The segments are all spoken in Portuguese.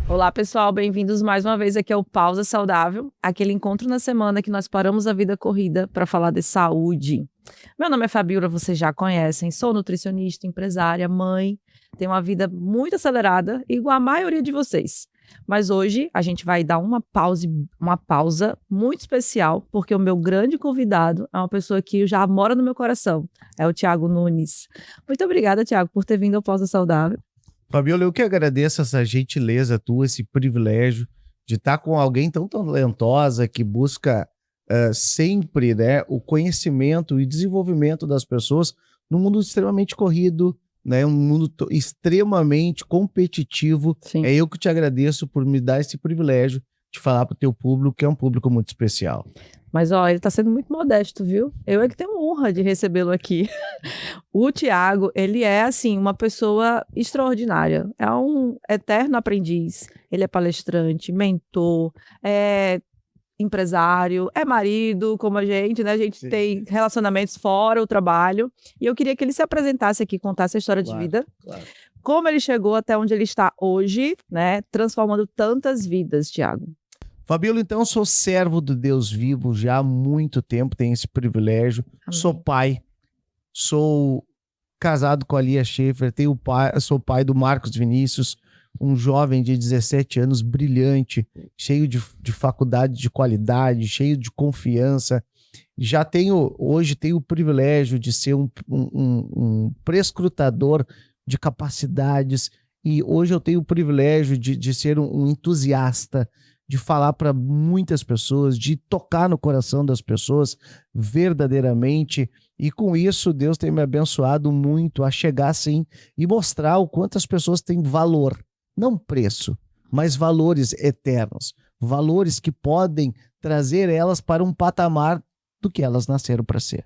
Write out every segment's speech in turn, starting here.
Olá, pessoal, bem-vindos mais uma vez aqui ao Pausa Saudável, aquele encontro na semana que nós paramos a vida corrida para falar de saúde. Meu nome é Fabiola, vocês já conhecem, sou nutricionista, empresária, mãe, tenho uma vida muito acelerada, igual a maioria de vocês. Mas hoje a gente vai dar uma pausa muito especial, porque o meu grande convidado é uma pessoa que já mora no meu coração, é o Thiago Nunes. Muito obrigada, Thiago, por ter vindo ao Pausa Saudável. Fabiola, eu que agradeço essa gentileza tua, esse privilégio de estar com alguém tão talentosa que busca sempre, né, o conhecimento e desenvolvimento das pessoas num mundo extremamente corrido, né, um mundo extremamente competitivo. Sim. É eu que te agradeço por me dar esse privilégio de falar para o teu público, que é um público muito especial. Mas, ó, ele tá sendo muito modesto, viu? Eu é que tenho honra de recebê-lo aqui. O Thiago, ele é, assim, uma pessoa extraordinária. É um eterno aprendiz. Ele é palestrante, mentor, é empresário, é marido, como a gente, né? A gente Sim. tem relacionamentos fora o trabalho. E eu queria que ele se apresentasse aqui, contasse a história de vida. Claro. Como ele chegou até onde ele está hoje, né? Transformando tantas vidas, Thiago. Fabiola, então, eu sou servo do Deus vivo já há muito tempo, tenho esse privilégio. Amém. Sou pai, sou casado com a Lia Schaefer, sou pai do Marcos Vinícius, um jovem de 17 anos, brilhante, cheio de faculdade de qualidade, cheio de confiança. Hoje tenho o privilégio de ser um prescrutador de capacidades, e hoje eu tenho o privilégio de ser um entusiasta, de falar para muitas pessoas, de tocar no coração das pessoas verdadeiramente. E com isso, Deus tem me abençoado muito a chegar assim e mostrar o quanto as pessoas têm valor, não preço, mas valores eternos, valores que podem trazer elas para um patamar do que elas nasceram para ser.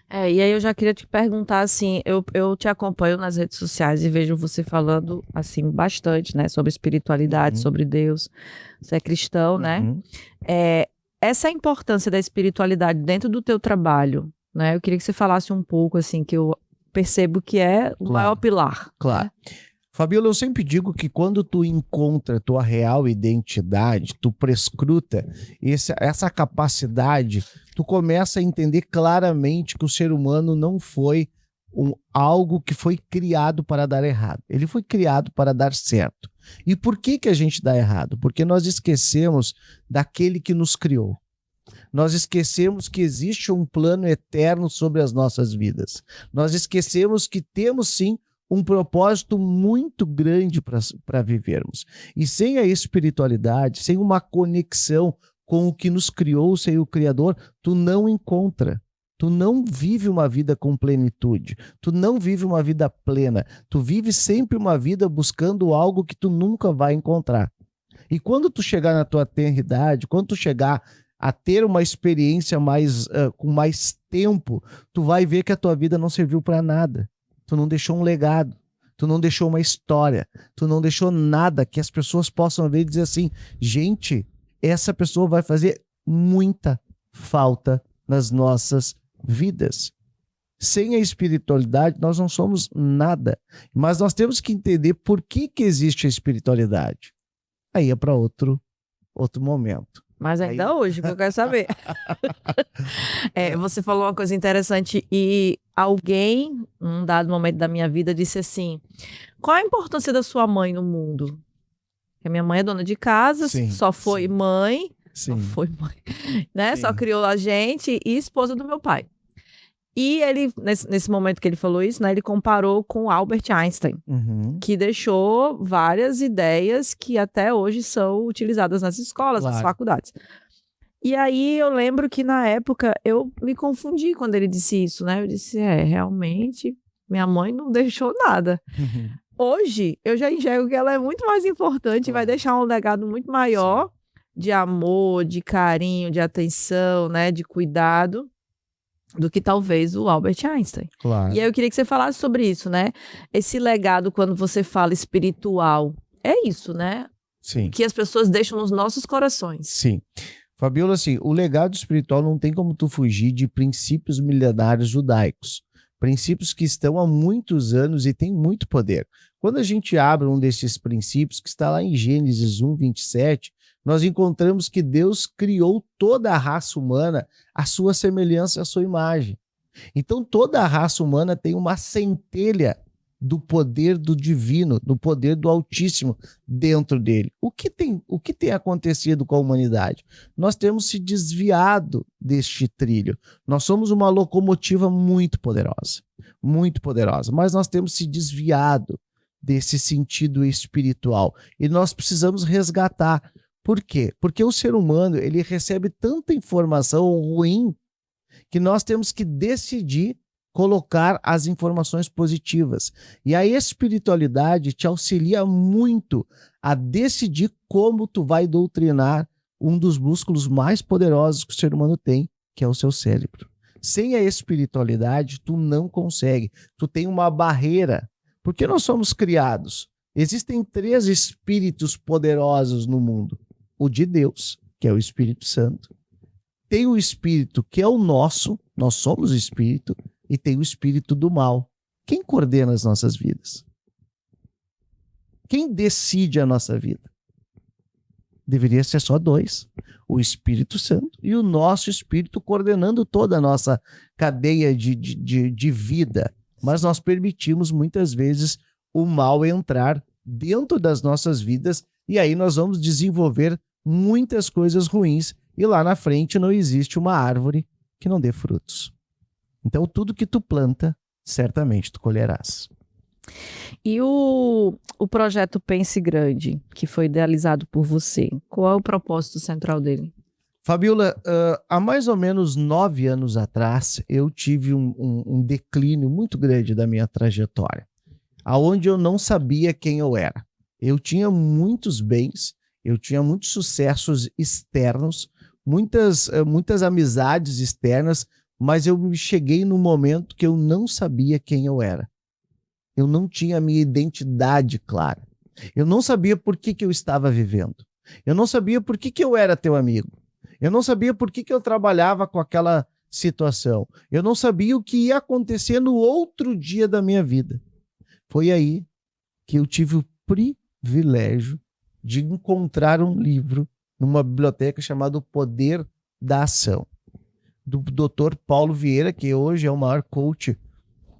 E aí eu já queria te perguntar, assim, eu te acompanho nas redes sociais e vejo você falando, assim, bastante, né, sobre espiritualidade, sobre Deus. Você é cristão, né? Essa importância da espiritualidade dentro do teu trabalho, né? Eu queria que você falasse um pouco, assim, que eu percebo que é o maior pilar. Claro. Né? Fabiola, eu sempre digo que quando tu encontra tua real identidade, tu prescruta essa capacidade, tu começa a entender claramente que o ser humano não foi algo que foi criado para dar errado. Ele foi criado para dar certo. E por que a gente dá errado? Porque nós esquecemos daquele que nos criou. Nós esquecemos que existe um plano eterno sobre as nossas vidas. Nós esquecemos que temos sim um propósito muito grande para vivermos. E sem a espiritualidade, sem uma conexão com o que nos criou, sem o Criador, tu não encontra. Tu não vive uma vida com plenitude. Tu não vive uma vida plena. Tu vive sempre uma vida buscando algo que tu nunca vai encontrar. E quando tu chegar na tua tenridade, quando tu chegar a ter uma experiência com mais tempo, tu vai ver que a tua vida não serviu para nada. Tu não deixou um legado, tu não deixou uma história, tu não deixou nada que as pessoas possam ver e dizer assim, gente, essa pessoa vai fazer muita falta nas nossas vidas. Sem a espiritualidade, nós não somos nada. Mas nós temos que entender por que existe a espiritualidade. Aí é para outro momento. Mas ainda hoje, que eu quero saber. Você falou uma coisa interessante e alguém, num dado momento da minha vida, disse assim, qual a importância da sua mãe no mundo? Porque a minha mãe é dona de casa, Sim, só foi mãe, sim. só foi mãe, né? Sim. Só criou a gente e esposa do meu pai. E ele, nesse momento que ele falou isso, né, ele comparou com Albert Einstein, que deixou várias ideias que até hoje são utilizadas nas escolas, nas faculdades. E aí eu lembro que na época eu me confundi quando ele disse isso, né? Eu disse, realmente, minha mãe não deixou nada. Hoje, eu já enxergo que ela é muito mais importante e vai deixar um legado muito maior de amor, de carinho, de atenção, né, de cuidado. do que talvez o Albert Einstein. Claro. E aí eu queria que você falasse sobre isso, né? Esse legado, quando você fala espiritual, é isso, né? Sim. Que as pessoas deixam nos nossos corações. Sim. Fabiola, assim, o legado espiritual não tem como tu fugir de princípios milenários judaicos. Princípios que estão há muitos anos e têm muito poder. Quando a gente abre um desses princípios, que está lá em Gênesis 1:27, nós encontramos que Deus criou toda a raça humana à sua semelhança e à sua imagem. Então toda a raça humana tem uma centelha do poder do divino, do poder do Altíssimo dentro dele. O que tem acontecido com a humanidade? Nós temos se desviado deste trilho. Nós somos uma locomotiva muito poderosa, mas nós temos se desviado desse sentido espiritual e nós precisamos resgatar. Por quê? Porque o ser humano, ele recebe tanta informação ruim que nós temos que decidir colocar as informações positivas. E a espiritualidade te auxilia muito a decidir como tu vai doutrinar um dos músculos mais poderosos que o ser humano tem, que é o seu cérebro. Sem a espiritualidade, tu não consegue. Tu tem uma barreira. Porque nós somos criados. Existem 3 espíritos poderosos no mundo. O de Deus, que é o Espírito Santo. Tem o espírito que é o nosso, nós somos o espírito, e tem o espírito do mal. Quem coordena as nossas vidas? Quem decide a nossa vida? Deveria ser só 2. O Espírito Santo e o nosso espírito coordenando toda a nossa cadeia de vida. Mas nós permitimos muitas vezes o mal entrar dentro das nossas vidas e aí nós vamos desenvolver muitas coisas ruins e lá na frente não existe uma árvore que não dê frutos. Então tudo que tu planta, certamente tu colherás. E o projeto Pense Grande, que foi idealizado por você, qual é o propósito central dele? Fabiola, há mais ou menos 9 anos atrás, eu tive um declínio muito grande da minha trajetória, aonde eu não sabia quem eu era. Eu tinha muitos bens, eu tinha muitos sucessos externos, muitas amizades externas, mas eu cheguei num momento que eu não sabia quem eu era. Eu não tinha a minha identidade clara. Eu não sabia por que eu estava vivendo. Eu não sabia por que eu era teu amigo. Eu não sabia por que eu trabalhava com aquela situação. Eu não sabia o que ia acontecer no outro dia da minha vida. Foi aí que eu tive o privilégio de encontrar um livro numa biblioteca chamado O Poder da Ação, do Dr. Paulo Vieira, que hoje é o maior coach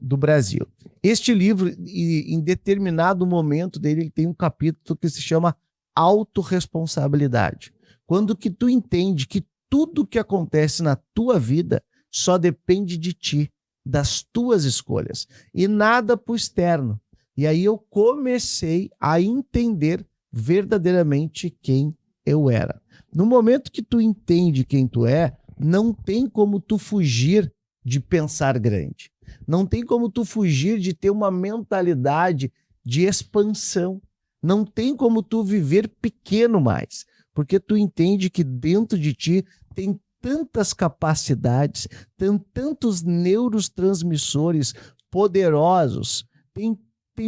do Brasil. Este livro, em determinado momento dele, ele tem um capítulo que se chama autorresponsabilidade. Quando que tu entende que tudo que acontece na tua vida só depende de ti, das tuas escolhas, e nada pro externo. E aí eu comecei a entender verdadeiramente quem eu era. No momento que tu entende quem tu é, não tem como tu fugir de pensar grande. Não tem como tu fugir de ter uma mentalidade de expansão. Não tem como tu viver pequeno mais, porque tu entende que dentro de ti tem tantas capacidades, tem tantos neurotransmissores poderosos, tem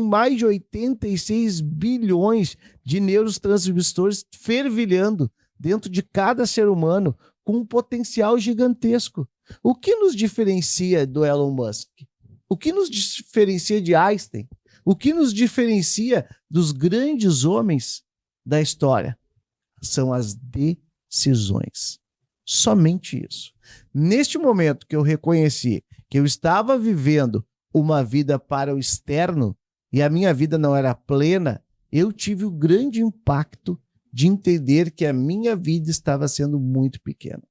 mais de 86 bilhões de neurotransmissores fervilhando dentro de cada ser humano com um potencial gigantesco. O que nos diferencia do Elon Musk? O que nos diferencia de Einstein? O que nos diferencia dos grandes homens da história? São as decisões. Somente isso. Neste momento que eu reconheci que eu estava vivendo uma vida para o externo e a minha vida não era plena, eu tive o grande impacto de entender que a minha vida estava sendo muito pequena.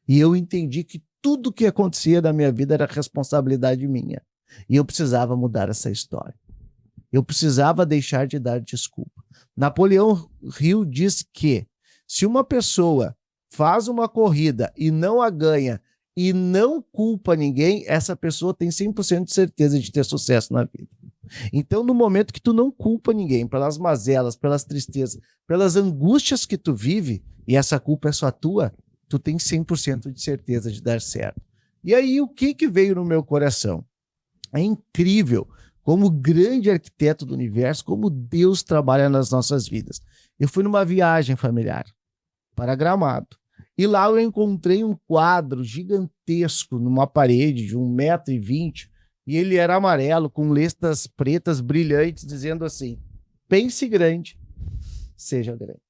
E eu entendi que tudo que acontecia na minha vida era responsabilidade minha. E eu precisava mudar essa história. Eu precisava deixar de dar desculpa. Napoleão Hill diz que se uma pessoa faz uma corrida e não a ganha e não culpa ninguém, essa pessoa tem 100% de certeza de ter sucesso na vida. Então, no momento que tu não culpa ninguém pelas mazelas, pelas tristezas, pelas angústias que tu vive, e essa culpa é só tua, tu tem 100% de certeza de dar certo. E aí, o que veio no meu coração? É incrível como grande arquiteto do universo, como Deus trabalha nas nossas vidas. Eu fui numa viagem familiar para Gramado. E lá eu encontrei um quadro gigantesco numa parede de 1,20 m, e ele era amarelo, com listas pretas brilhantes, dizendo assim: pense grande, seja grande.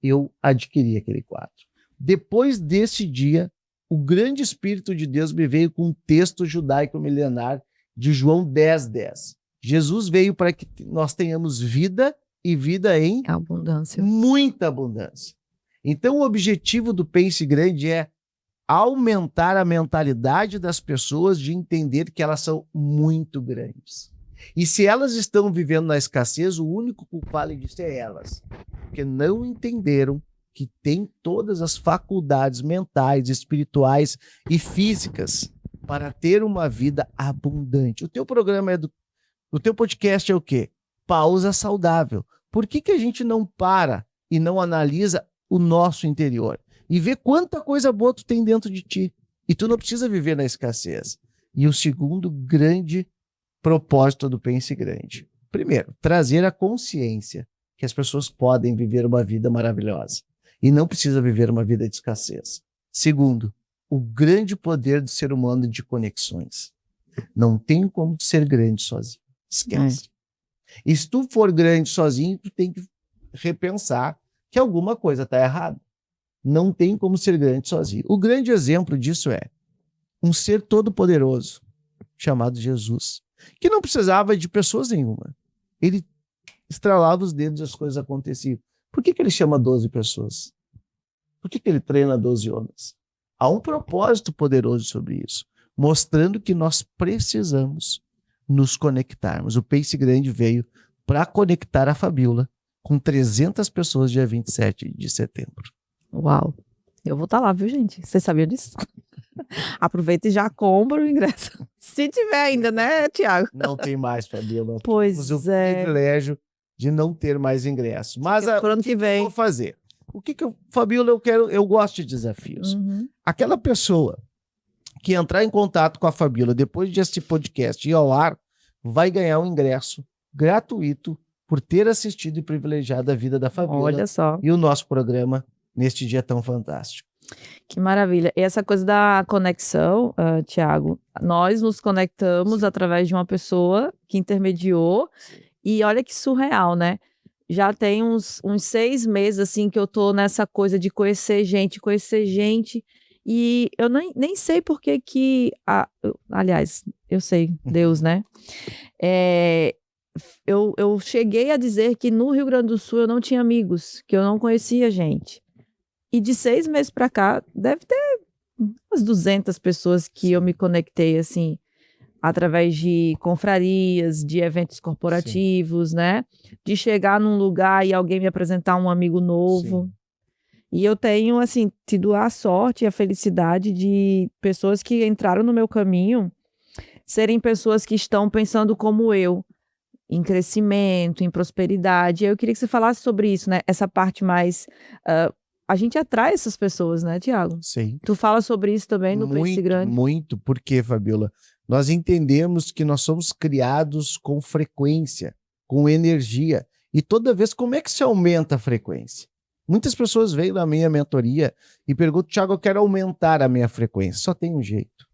Eu adquiri aquele quadro. Depois desse dia, o grande Espírito de Deus me veio com um texto judaico milenar de João 10:10. Jesus veio para que nós tenhamos vida e vida em abundância. Muita abundância. Então, o objetivo do Pense Grande é aumentar a mentalidade das pessoas de entender que elas são muito grandes. E se elas estão vivendo na escassez, o único culpado disso é elas, porque não entenderam que tem todas as faculdades mentais, espirituais e físicas para ter uma vida abundante. O teu programa o teu podcast é o quê? Pausa Saudável. Por que a gente não para e não analisa o nosso interior e vê quanta coisa boa tu tem dentro de ti? E tu não precisa viver na escassez. E o segundo grande propósito do Pense Grande: primeiro, trazer a consciência que as pessoas podem viver uma vida maravilhosa e não precisa viver uma vida de escassez. Segundo, o grande poder do ser humano de conexões. Não tem como ser grande sozinho. Esquece. E se tu for grande sozinho, tu tem que repensar que alguma coisa está errada. Não tem como ser grande sozinho. O grande exemplo disso é um ser todo-poderoso chamado Jesus, que não precisava de pessoas nenhuma. Ele estralava os dedos e as coisas aconteciam. Por que ele chama 12 pessoas? Por que ele treina 12 homens? Há um propósito poderoso sobre isso, mostrando que nós precisamos nos conectarmos. O Pense Grande veio para conectar a Fabíola com 300 pessoas dia 27 de setembro. Uau! Eu vou estar lá, viu, gente? Vocês sabiam disso? Aproveita e já compra o ingresso. Se tiver ainda, né, Tiago? Não tem mais, Fabíola. Pois Temos o é. privilégio de não ter mais ingresso. Mas Por ano que vem. eu vou fazer? O que eu, Fabíola, eu gosto de desafios. Uhum. Aquela pessoa que entrar em contato com a Fabíola depois desse podcast ir ao ar, vai ganhar um ingresso gratuito por ter assistido e privilegiado a vida da Fabíola. Olha só. E o nosso programa neste dia tão fantástico. Que maravilha. E essa coisa da conexão, Tiago, nós nos conectamos através de uma pessoa que intermediou. E olha que surreal, né? Já tem uns 6 meses, assim, que eu tô nessa coisa de conhecer gente. E eu nem sei por que aliás, eu sei, Deus, né? Eu cheguei a dizer que no Rio Grande do Sul eu não tinha amigos, que eu não conhecia gente. E de 6 meses para cá, deve ter umas 200 pessoas que eu me conectei, assim, através de confrarias, de eventos corporativos, Sim. né? De chegar num lugar e alguém me apresentar um amigo novo. Sim. E eu tenho, assim, tido a sorte e a felicidade de pessoas que entraram no meu caminho serem pessoas que estão pensando como eu, em crescimento, em prosperidade. Eu queria que você falasse sobre isso, né? Essa parte mais... a gente atrai essas pessoas, né, Tiago? Sim. Tu fala sobre isso também no Pense Grande? Muito. Por quê, Fabíola? Nós entendemos que nós somos criados com frequência, com energia. E toda vez, como é que se aumenta a frequência? Muitas pessoas vêm na minha mentoria e perguntam: Tiago, eu quero aumentar a minha frequência. Só tem um jeito.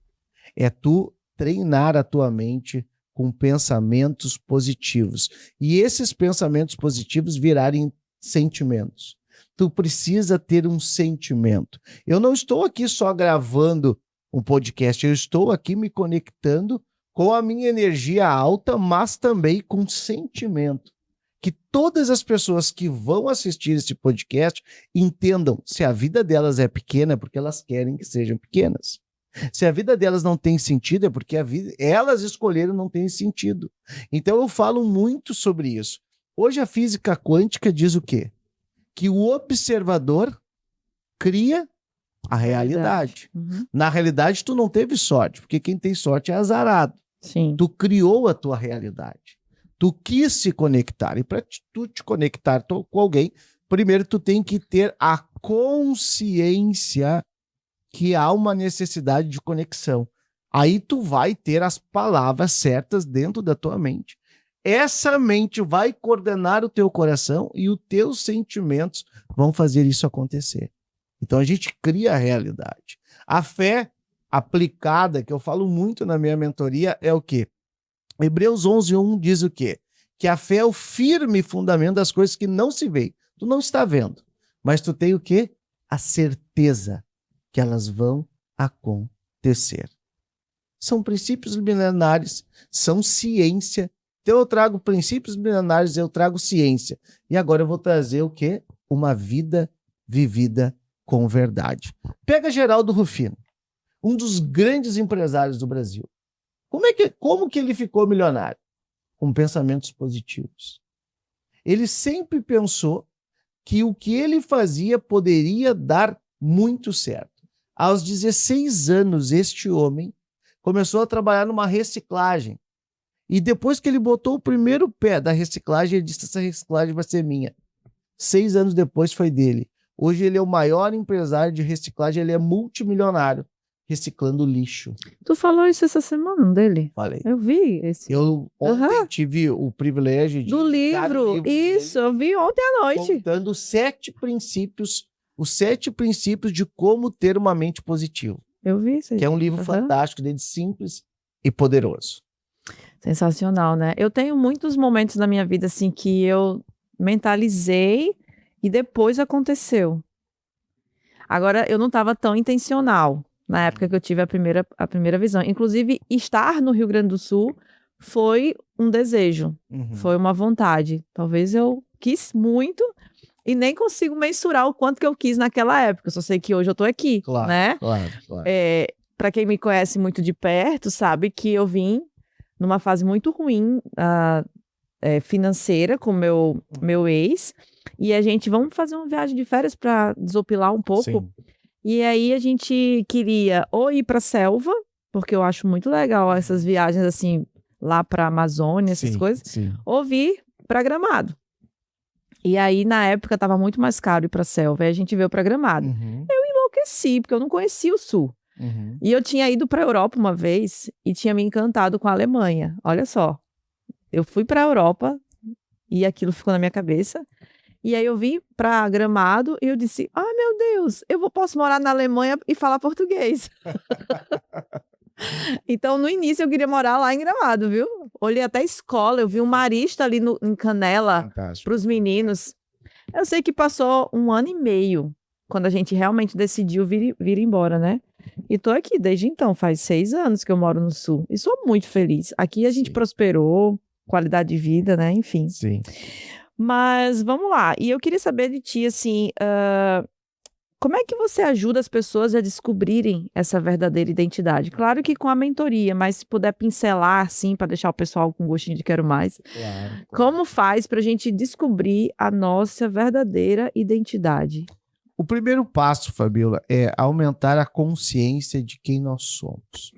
É tu treinar a tua mente com pensamentos positivos. E esses pensamentos positivos virarem sentimentos. Tu precisa ter um sentimento. Eu não estou aqui só gravando um podcast, eu estou aqui me conectando com a minha energia alta, mas também com sentimento. Que todas as pessoas que vão assistir esse podcast entendam: se a vida delas é pequena, é porque elas querem que sejam pequenas. Se a vida delas não tem sentido, é porque elas escolheram não ter sentido. Então eu falo muito sobre isso. Hoje a física quântica diz o quê? Que o observador cria a realidade. Uhum. Na realidade, tu não teve sorte, porque quem tem sorte é azarado. Sim. Tu criou a tua realidade. Tu quis se conectar. E para tu te conectar com alguém, primeiro tu tem que ter a consciência que há uma necessidade de conexão. Aí tu vai ter as palavras certas dentro da tua mente. Essa mente vai coordenar o teu coração e os teus sentimentos vão fazer isso acontecer. Então a gente cria a realidade. A fé aplicada, que eu falo muito na minha mentoria, é o quê? Hebreus 11:1 diz o quê? Que a fé é o firme fundamento das coisas que não se veem. Tu não está vendo, mas tu tem o quê? A certeza que elas vão acontecer. São princípios milenares, são ciência. Então eu trago princípios milenares, eu trago ciência. E agora eu vou trazer o quê? Uma vida vivida com verdade. Pega Geraldo Rufino, um dos grandes empresários do Brasil. Como que ele ficou milionário? Com pensamentos positivos. Ele sempre pensou que o que ele fazia poderia dar muito certo. Aos 16 anos, este homem começou a trabalhar numa reciclagem. E depois que ele botou o primeiro pé da reciclagem, ele disse: essa reciclagem vai ser minha. 6 anos depois foi dele. Hoje ele é o maior empresário de reciclagem, ele é multimilionário, reciclando lixo. Tu falou isso essa semana dele? Falei. Eu vi esse. Eu ontem tive o privilégio de... Do livro, isso, eu vi ontem à noite. Contando os 7 princípios de como ter uma mente positiva. Eu vi isso aí. Que é um livro fantástico, dele, simples e poderoso. Sensacional, né? Eu tenho muitos momentos na minha vida assim que eu mentalizei e depois aconteceu. Agora, eu não estava tão intencional na época que eu tive a primeira visão. Inclusive, estar no Rio Grande do Sul foi um desejo, foi uma vontade. Talvez eu quis muito e nem consigo mensurar o quanto que eu quis naquela época. Eu só sei que hoje eu tô aqui, claro, né? Claro. Para quem me conhece muito de perto, sabe que eu vim numa fase muito ruim financeira com meu ex. E a gente, vamos fazer uma viagem de férias para desopilar um pouco. Sim. E aí a gente queria ou ir para selva, porque eu acho muito legal essas viagens assim, lá para a Amazônia, essas coisas, ou vir para Gramado. E aí, na época, estava muito mais caro ir para selva, e a gente veio para Gramado. Eu enlouqueci, porque eu não conhecia o Sul. E eu tinha ido para a Europa uma vez e tinha me encantado com a Alemanha. Olha só, eu fui para a Europa e aquilo ficou na minha cabeça. E aí eu vim para Gramado e eu disse: ai, meu Deus, posso morar na Alemanha e falar português. Então, no início, eu queria morar lá em Gramado, viu? Olhei até a escola, eu vi um marista ali em Canela para os meninos. Eu sei que passou 1 ano e meio, quando a gente realmente decidiu vir embora, né? E tô aqui desde então, faz 6 anos que eu moro no Sul. E sou muito feliz. Aqui a gente prosperou, qualidade de vida, né? Enfim. Sim. Mas vamos lá. E eu queria saber de ti, assim, como é que você ajuda as pessoas a descobrirem essa verdadeira identidade? Claro que com a mentoria, mas se puder pincelar, assim, para deixar o pessoal com gostinho de quero mais. Claro. Como faz para a gente descobrir a nossa verdadeira identidade? O primeiro passo, Fabiola, é aumentar a consciência de quem nós somos.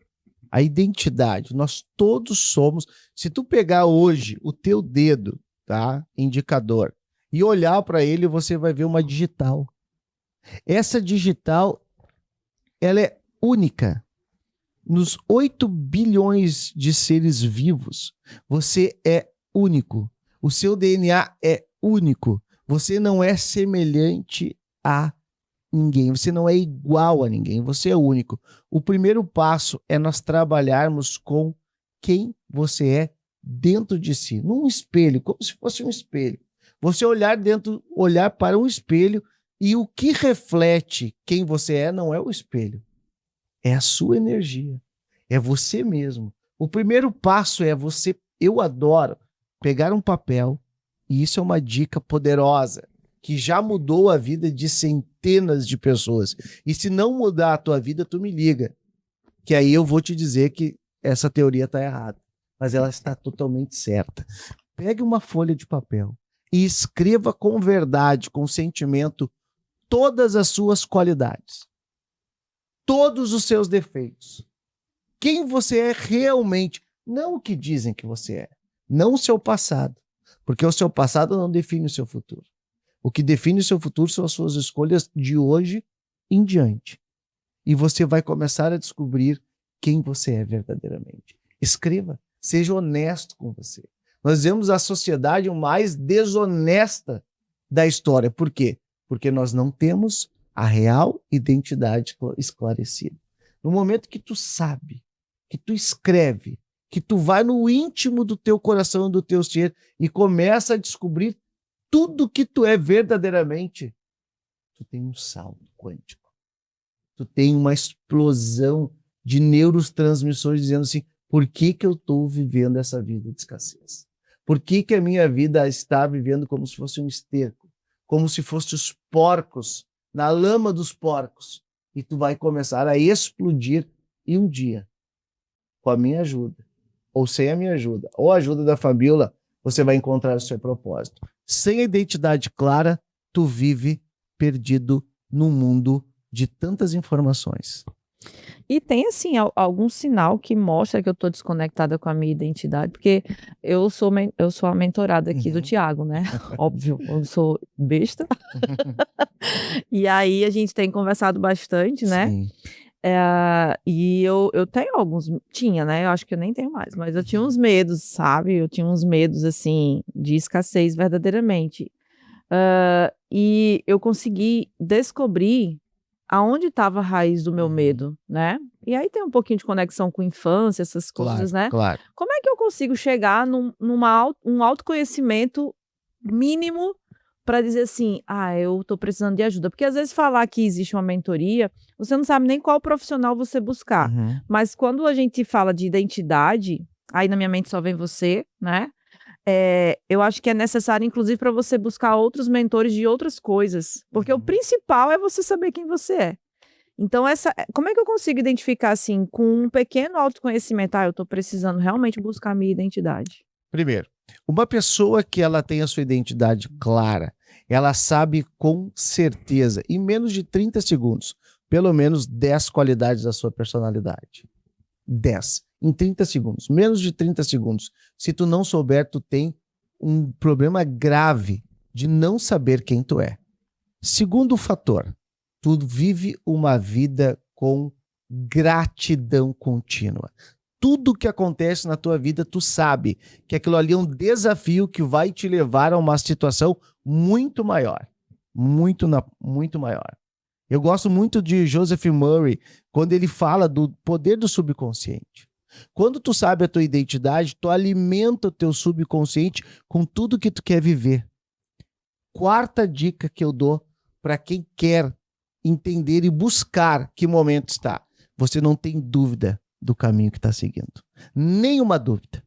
A identidade, nós todos somos. Se tu pegar hoje o teu dedo, tá, indicador, e olhar para ele, você vai ver uma digital. Essa digital, ela é única. Nos 8 bilhões de seres vivos, você é único. O seu DNA é único. Você não é semelhante a ninguém. Você não é igual a ninguém. Você é único. O primeiro passo é nós trabalharmos com quem você é dentro de si. Num espelho, como se fosse um espelho. Você olhar para um espelho e o que reflete quem você é não é o espelho. É a sua energia. É você mesmo. O primeiro passo é você... Eu adoro pegar um papel, e isso é uma dica poderosa, que já mudou a vida de centenas de pessoas. E se não mudar a tua vida, tu me liga. Que aí eu vou te dizer que essa teoria está errada. Mas ela está totalmente certa. Pegue uma folha de papel e escreva com verdade, com sentimento, todas as suas qualidades. Todos os seus defeitos. Quem você é realmente. Não o que dizem que você é. Não o seu passado. Porque o seu passado não define o seu futuro. O que define o seu futuro são as suas escolhas de hoje em diante. e você vai começar a descobrir quem você é verdadeiramente. Escreva, seja honesto com você. Nós vemos a sociedade mais desonesta da história. Por quê? Porque nós não temos a real identidade esclarecida. No momento que tu sabe, que tu escreve, que tu vai no íntimo do teu coração, do teu ser e começa a descobrir tudo que tu é verdadeiramente, tu tem um salto quântico. Tu tem uma explosão de neurotransmissores dizendo assim, por que eu estou vivendo essa vida de escassez? Por que a minha vida está vivendo como se fosse um esterco? Como se fosse os porcos, na lama dos porcos? E tu vai começar a explodir e um dia, com a minha ajuda, ou sem a minha ajuda, ou a ajuda da Fabiola, você vai encontrar o seu propósito. Sem a identidade clara, tu vive perdido num mundo de tantas informações. E tem, assim, algum sinal que mostra que eu estou desconectada com a minha identidade? Porque eu sou a mentorada aqui do Tiago, né? Óbvio, eu sou besta. E aí a gente tem conversado bastante, né? Sim. E eu tenho tinha, né? Eu acho que eu nem tenho mais, mas eu tinha uns medos, sabe? Eu tinha uns medos, assim, de escassez verdadeiramente. E eu consegui descobrir aonde estava a raiz do meu medo, né? E aí tem um pouquinho de conexão com infância, essas coisas, né? Claro. Como é que eu consigo chegar um autoconhecimento mínimo para dizer assim, eu tô precisando de ajuda? Porque às vezes falar que existe uma mentoria, você não sabe nem qual profissional você buscar. Mas quando a gente fala de identidade, aí na minha mente só vem você, né? Eu acho que é necessário, inclusive, para você buscar outros mentores de outras coisas. Porque o principal é você saber quem você é. Então, como é que eu consigo identificar, assim, com um pequeno autoconhecimento? Eu estou precisando realmente buscar a minha identidade. Primeiro, uma pessoa que ela tem a sua identidade clara, ela sabe com certeza, em menos de 30 segundos, pelo menos 10 qualidades da sua personalidade. 10. Em 30 segundos. Menos de 30 segundos. Se tu não souber, tu tem um problema grave de não saber quem tu é. Segundo fator, tu vive uma vida com gratidão contínua. Tudo que acontece na tua vida, tu sabe que aquilo ali é um desafio que vai te levar a uma situação muito maior. Muito maior. Eu gosto muito de Joseph Murray, quando ele fala do poder do subconsciente. Quando tu sabe a tua identidade, tu alimenta o teu subconsciente com tudo que tu quer viver. Quarta dica que eu dou para quem quer entender e buscar que momento está. Você não tem dúvida do caminho que está seguindo. Nenhuma dúvida.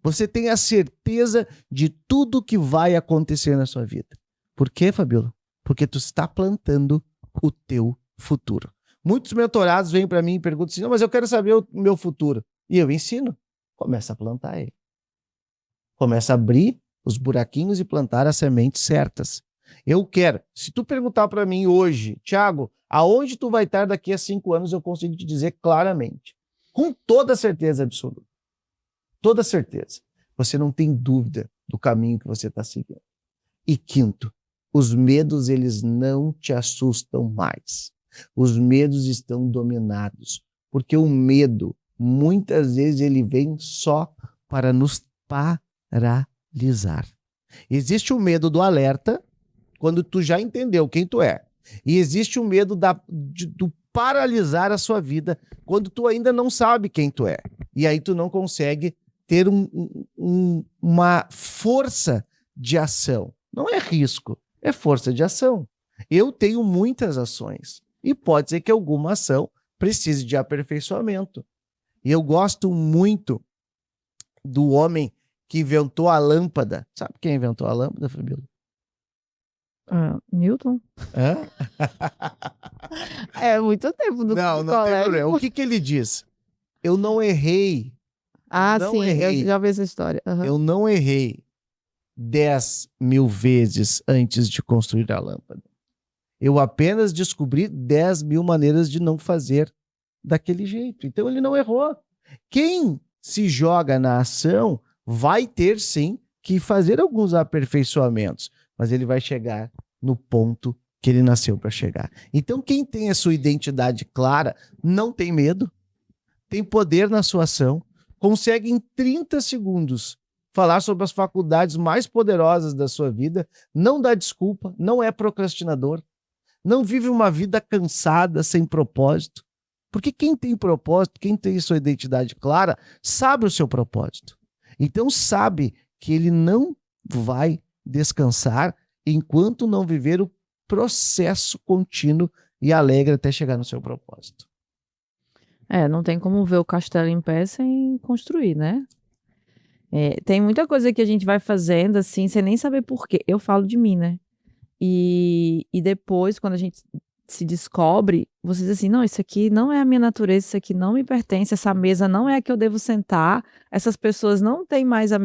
Você tem a certeza de tudo que vai acontecer na sua vida. Por quê, Fabiola? Porque tu está plantando o teu futuro. Muitos mentorados vêm para mim e perguntam assim, mas eu quero saber o meu futuro. E eu ensino. Começa a plantar ele. Começa a abrir os buraquinhos e plantar as sementes certas. Eu quero. Se tu perguntar para mim hoje, Tiago, aonde tu vai estar daqui a 5 anos, eu consigo te dizer claramente. Com toda certeza absoluta. Toda certeza. Você não tem dúvida do caminho que você está seguindo. E quinto, os medos, eles não te assustam mais. Os medos estão dominados. Porque o medo, muitas vezes, ele vem só para nos paralisar. Existe o medo do alerta, quando tu já entendeu quem tu é. E existe o medo do paralisar a sua vida, quando tu ainda não sabe quem tu é. E aí tu não consegue ter uma força de ação. Não é risco, é força de ação. Eu tenho muitas ações. E pode ser que alguma ação precise de aperfeiçoamento. E eu gosto muito do homem que inventou a lâmpada. Sabe quem inventou a lâmpada, Fabiola? Newton? Hã? É muito tempo do Não tem problema. O que ele diz? Eu não errei. Eu já vi essa história. Eu não errei 10.000 vezes antes de construir a lâmpada. Eu apenas descobri 10.000 maneiras de não fazer daquele jeito. Então ele não errou. Quem se joga na ação vai ter sim que fazer alguns aperfeiçoamentos, mas ele vai chegar no ponto que ele nasceu para chegar. Então, quem tem a sua identidade clara não tem medo, tem poder na sua ação, consegue em 30 segundos falar sobre as faculdades mais poderosas da sua vida, não dá desculpa, não é procrastinador, não vive uma vida cansada, sem propósito. Porque quem tem propósito, quem tem sua identidade clara, sabe o seu propósito. Então sabe que ele não vai descansar enquanto não viver o processo contínuo e alegre até chegar no seu propósito. Não tem como ver o castelo em pé sem construir, né? Tem muita coisa que a gente vai fazendo assim, sem nem saber por quê. Eu falo de mim, né? E depois, quando a gente se descobre, você diz assim, não, isso aqui não é a minha natureza, isso aqui não me pertence, essa mesa não é a que eu devo sentar, essas pessoas não têm mais o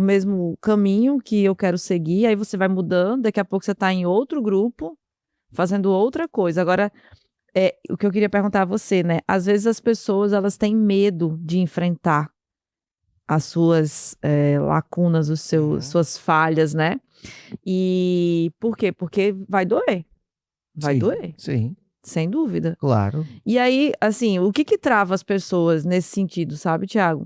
mesmo caminho que eu quero seguir, aí você vai mudando, daqui a pouco você está em outro grupo, fazendo outra coisa. Agora, o que eu queria perguntar a você, né? Às vezes as pessoas, elas têm medo de enfrentar as suas lacunas, suas falhas, né? E por quê? Porque vai doer. Vai doer. Sim. Sem dúvida. Claro. E aí, assim, o que trava as pessoas nesse sentido, sabe, Thiago?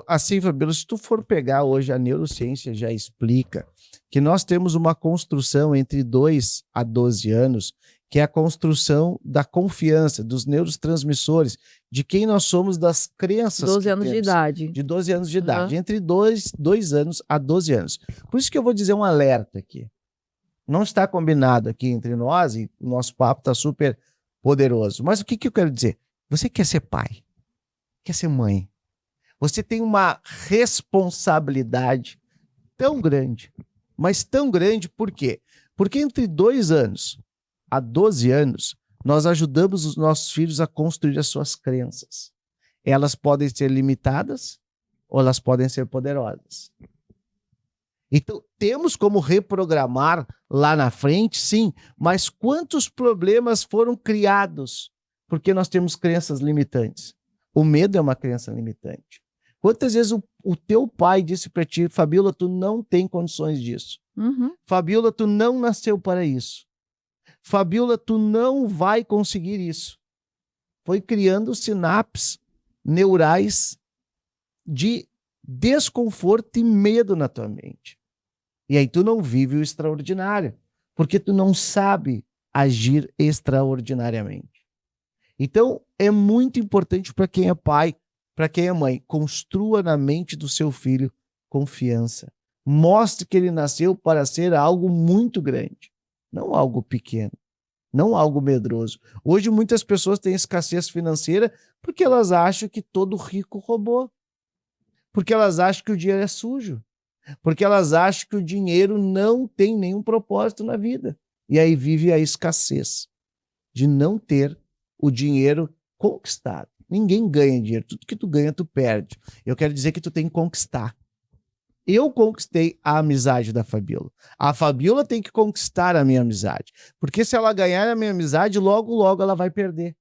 Assim, Fabíola, se tu for pegar hoje, a neurociência já explica que nós temos uma construção entre 2 a 12 anos, que é a construção da confiança, dos neurotransmissores, de quem nós somos, das crenças 12 que anos temos. de idade. De 12 anos de idade, entre 2 anos a 12 anos. Por isso que eu vou dizer um alerta aqui. Não está combinado aqui entre nós, e o nosso papo está super poderoso. Mas o que eu quero dizer? Você quer ser pai, quer ser mãe. Você tem uma responsabilidade tão grande, mas tão grande por quê? Porque entre 2 anos a 12 anos, nós ajudamos os nossos filhos a construir as suas crenças. Elas podem ser limitadas ou elas podem ser poderosas. Então, temos como reprogramar lá na frente, sim, mas quantos problemas foram criados porque nós temos crenças limitantes? O medo é uma crença limitante. Quantas vezes o teu pai disse para ti, Fabíola, tu não tem condições disso. Uhum. Fabíola, tu não nasceu para isso. Fabíola, tu não vai conseguir isso. Foi criando sinapses neurais de desconforto e medo na tua mente. E aí tu não vive o extraordinário, porque tu não sabe agir extraordinariamente. Então, é muito importante para quem é pai, para quem é mãe, construa na mente do seu filho confiança. Mostre que ele nasceu para ser algo muito grande, não algo pequeno, não algo medroso. Hoje muitas pessoas têm escassez financeira porque elas acham que todo rico roubou, porque elas acham que o dinheiro é sujo, porque elas acham que o dinheiro não tem nenhum propósito na vida. E aí vive a escassez de não ter o dinheiro conquistado. Ninguém ganha dinheiro. Tudo que tu ganha, tu perde. Eu quero dizer que tu tem que conquistar. Eu conquistei a amizade da Fabíola. A Fabíola tem que conquistar a minha amizade. Porque se ela ganhar a minha amizade, logo, logo ela vai perder.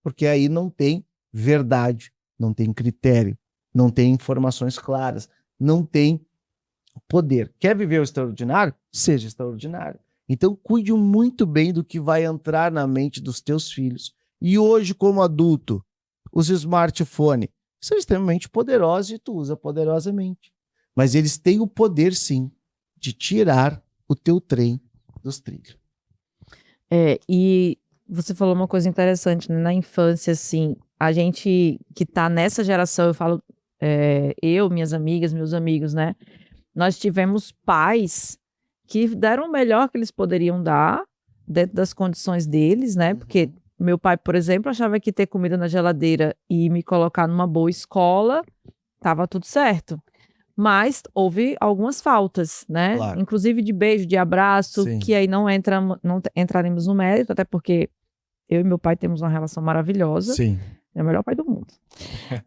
Porque aí não tem verdade, não tem critério, não tem informações claras, não tem poder. Quer viver o extraordinário? Seja extraordinário. Então, cuide muito bem do que vai entrar na mente dos teus filhos. E hoje, como adulto, os smartphones são extremamente poderosos e tu usa poderosamente. Mas eles têm o poder, sim, de tirar o teu trem dos trilhos. E você falou uma coisa interessante, né? Na infância, assim, a gente que tá nessa geração, eu falo, eu, minhas amigas, meus amigos, né? Nós tivemos pais que deram o melhor que eles poderiam dar dentro das condições deles, né? Porque meu pai, por exemplo, achava que ter comida na geladeira e me colocar numa boa escola, tava tudo certo. Mas houve algumas faltas, né? Claro. Inclusive de beijo, de abraço, Sim. que aí não entraremos no mérito, até porque eu e meu pai temos uma relação maravilhosa. Sim. É o melhor pai do mundo.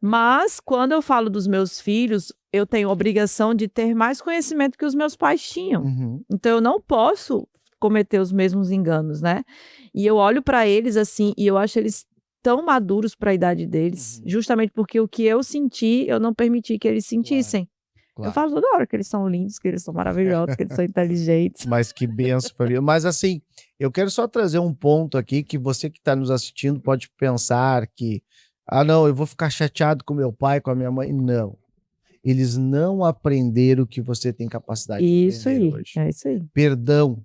Mas, quando eu falo dos meus filhos, eu tenho a obrigação de ter mais conhecimento que os meus pais tinham. Uhum. Então, eu não posso cometer os mesmos enganos, né? E eu olho para eles assim, e eu acho eles tão maduros para a idade deles, justamente porque o que eu senti, eu não permiti que eles sentissem. Eu falo toda hora que eles são lindos, que eles são maravilhosos, que eles são inteligentes. Mas que benção, família. Mas assim, eu quero só trazer um ponto aqui que você que está nos assistindo pode pensar que, não, eu vou ficar chateado com meu pai, com a minha mãe. Não. Eles não aprenderam o que você tem capacidade de aprender hoje. É isso aí. Perdão.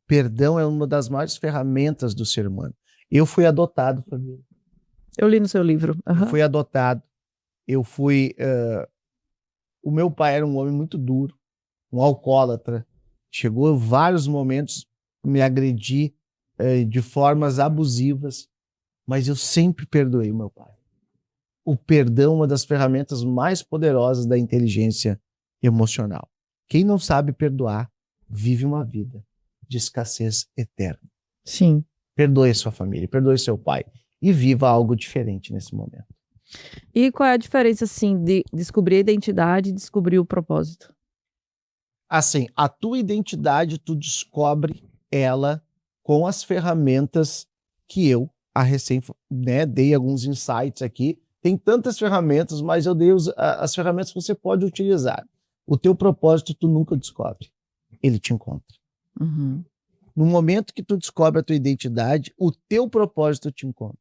Perdão é uma das maiores ferramentas do ser humano. Eu fui adotado, família. Eu li no seu livro. Eu fui adotado. Eu fui... O meu pai era um homem muito duro, um alcoólatra. Chegou em vários momentos me agredir de formas abusivas, mas eu sempre perdoei o meu pai. O perdão é uma das ferramentas mais poderosas da inteligência emocional. Quem não sabe perdoar, vive uma vida de escassez eterna. Sim. Perdoe sua família, perdoe seu pai e viva algo diferente nesse momento. E qual é a diferença, assim, de descobrir a identidade e descobrir o propósito? Assim, a tua identidade, tu descobre ela com as ferramentas que eu, dei alguns insights aqui. Tem tantas ferramentas, mas eu dei as ferramentas que você pode utilizar. O teu propósito, tu nunca descobre. Ele te encontra. Uhum. No momento que tu descobre a tua identidade, o teu propósito te encontra.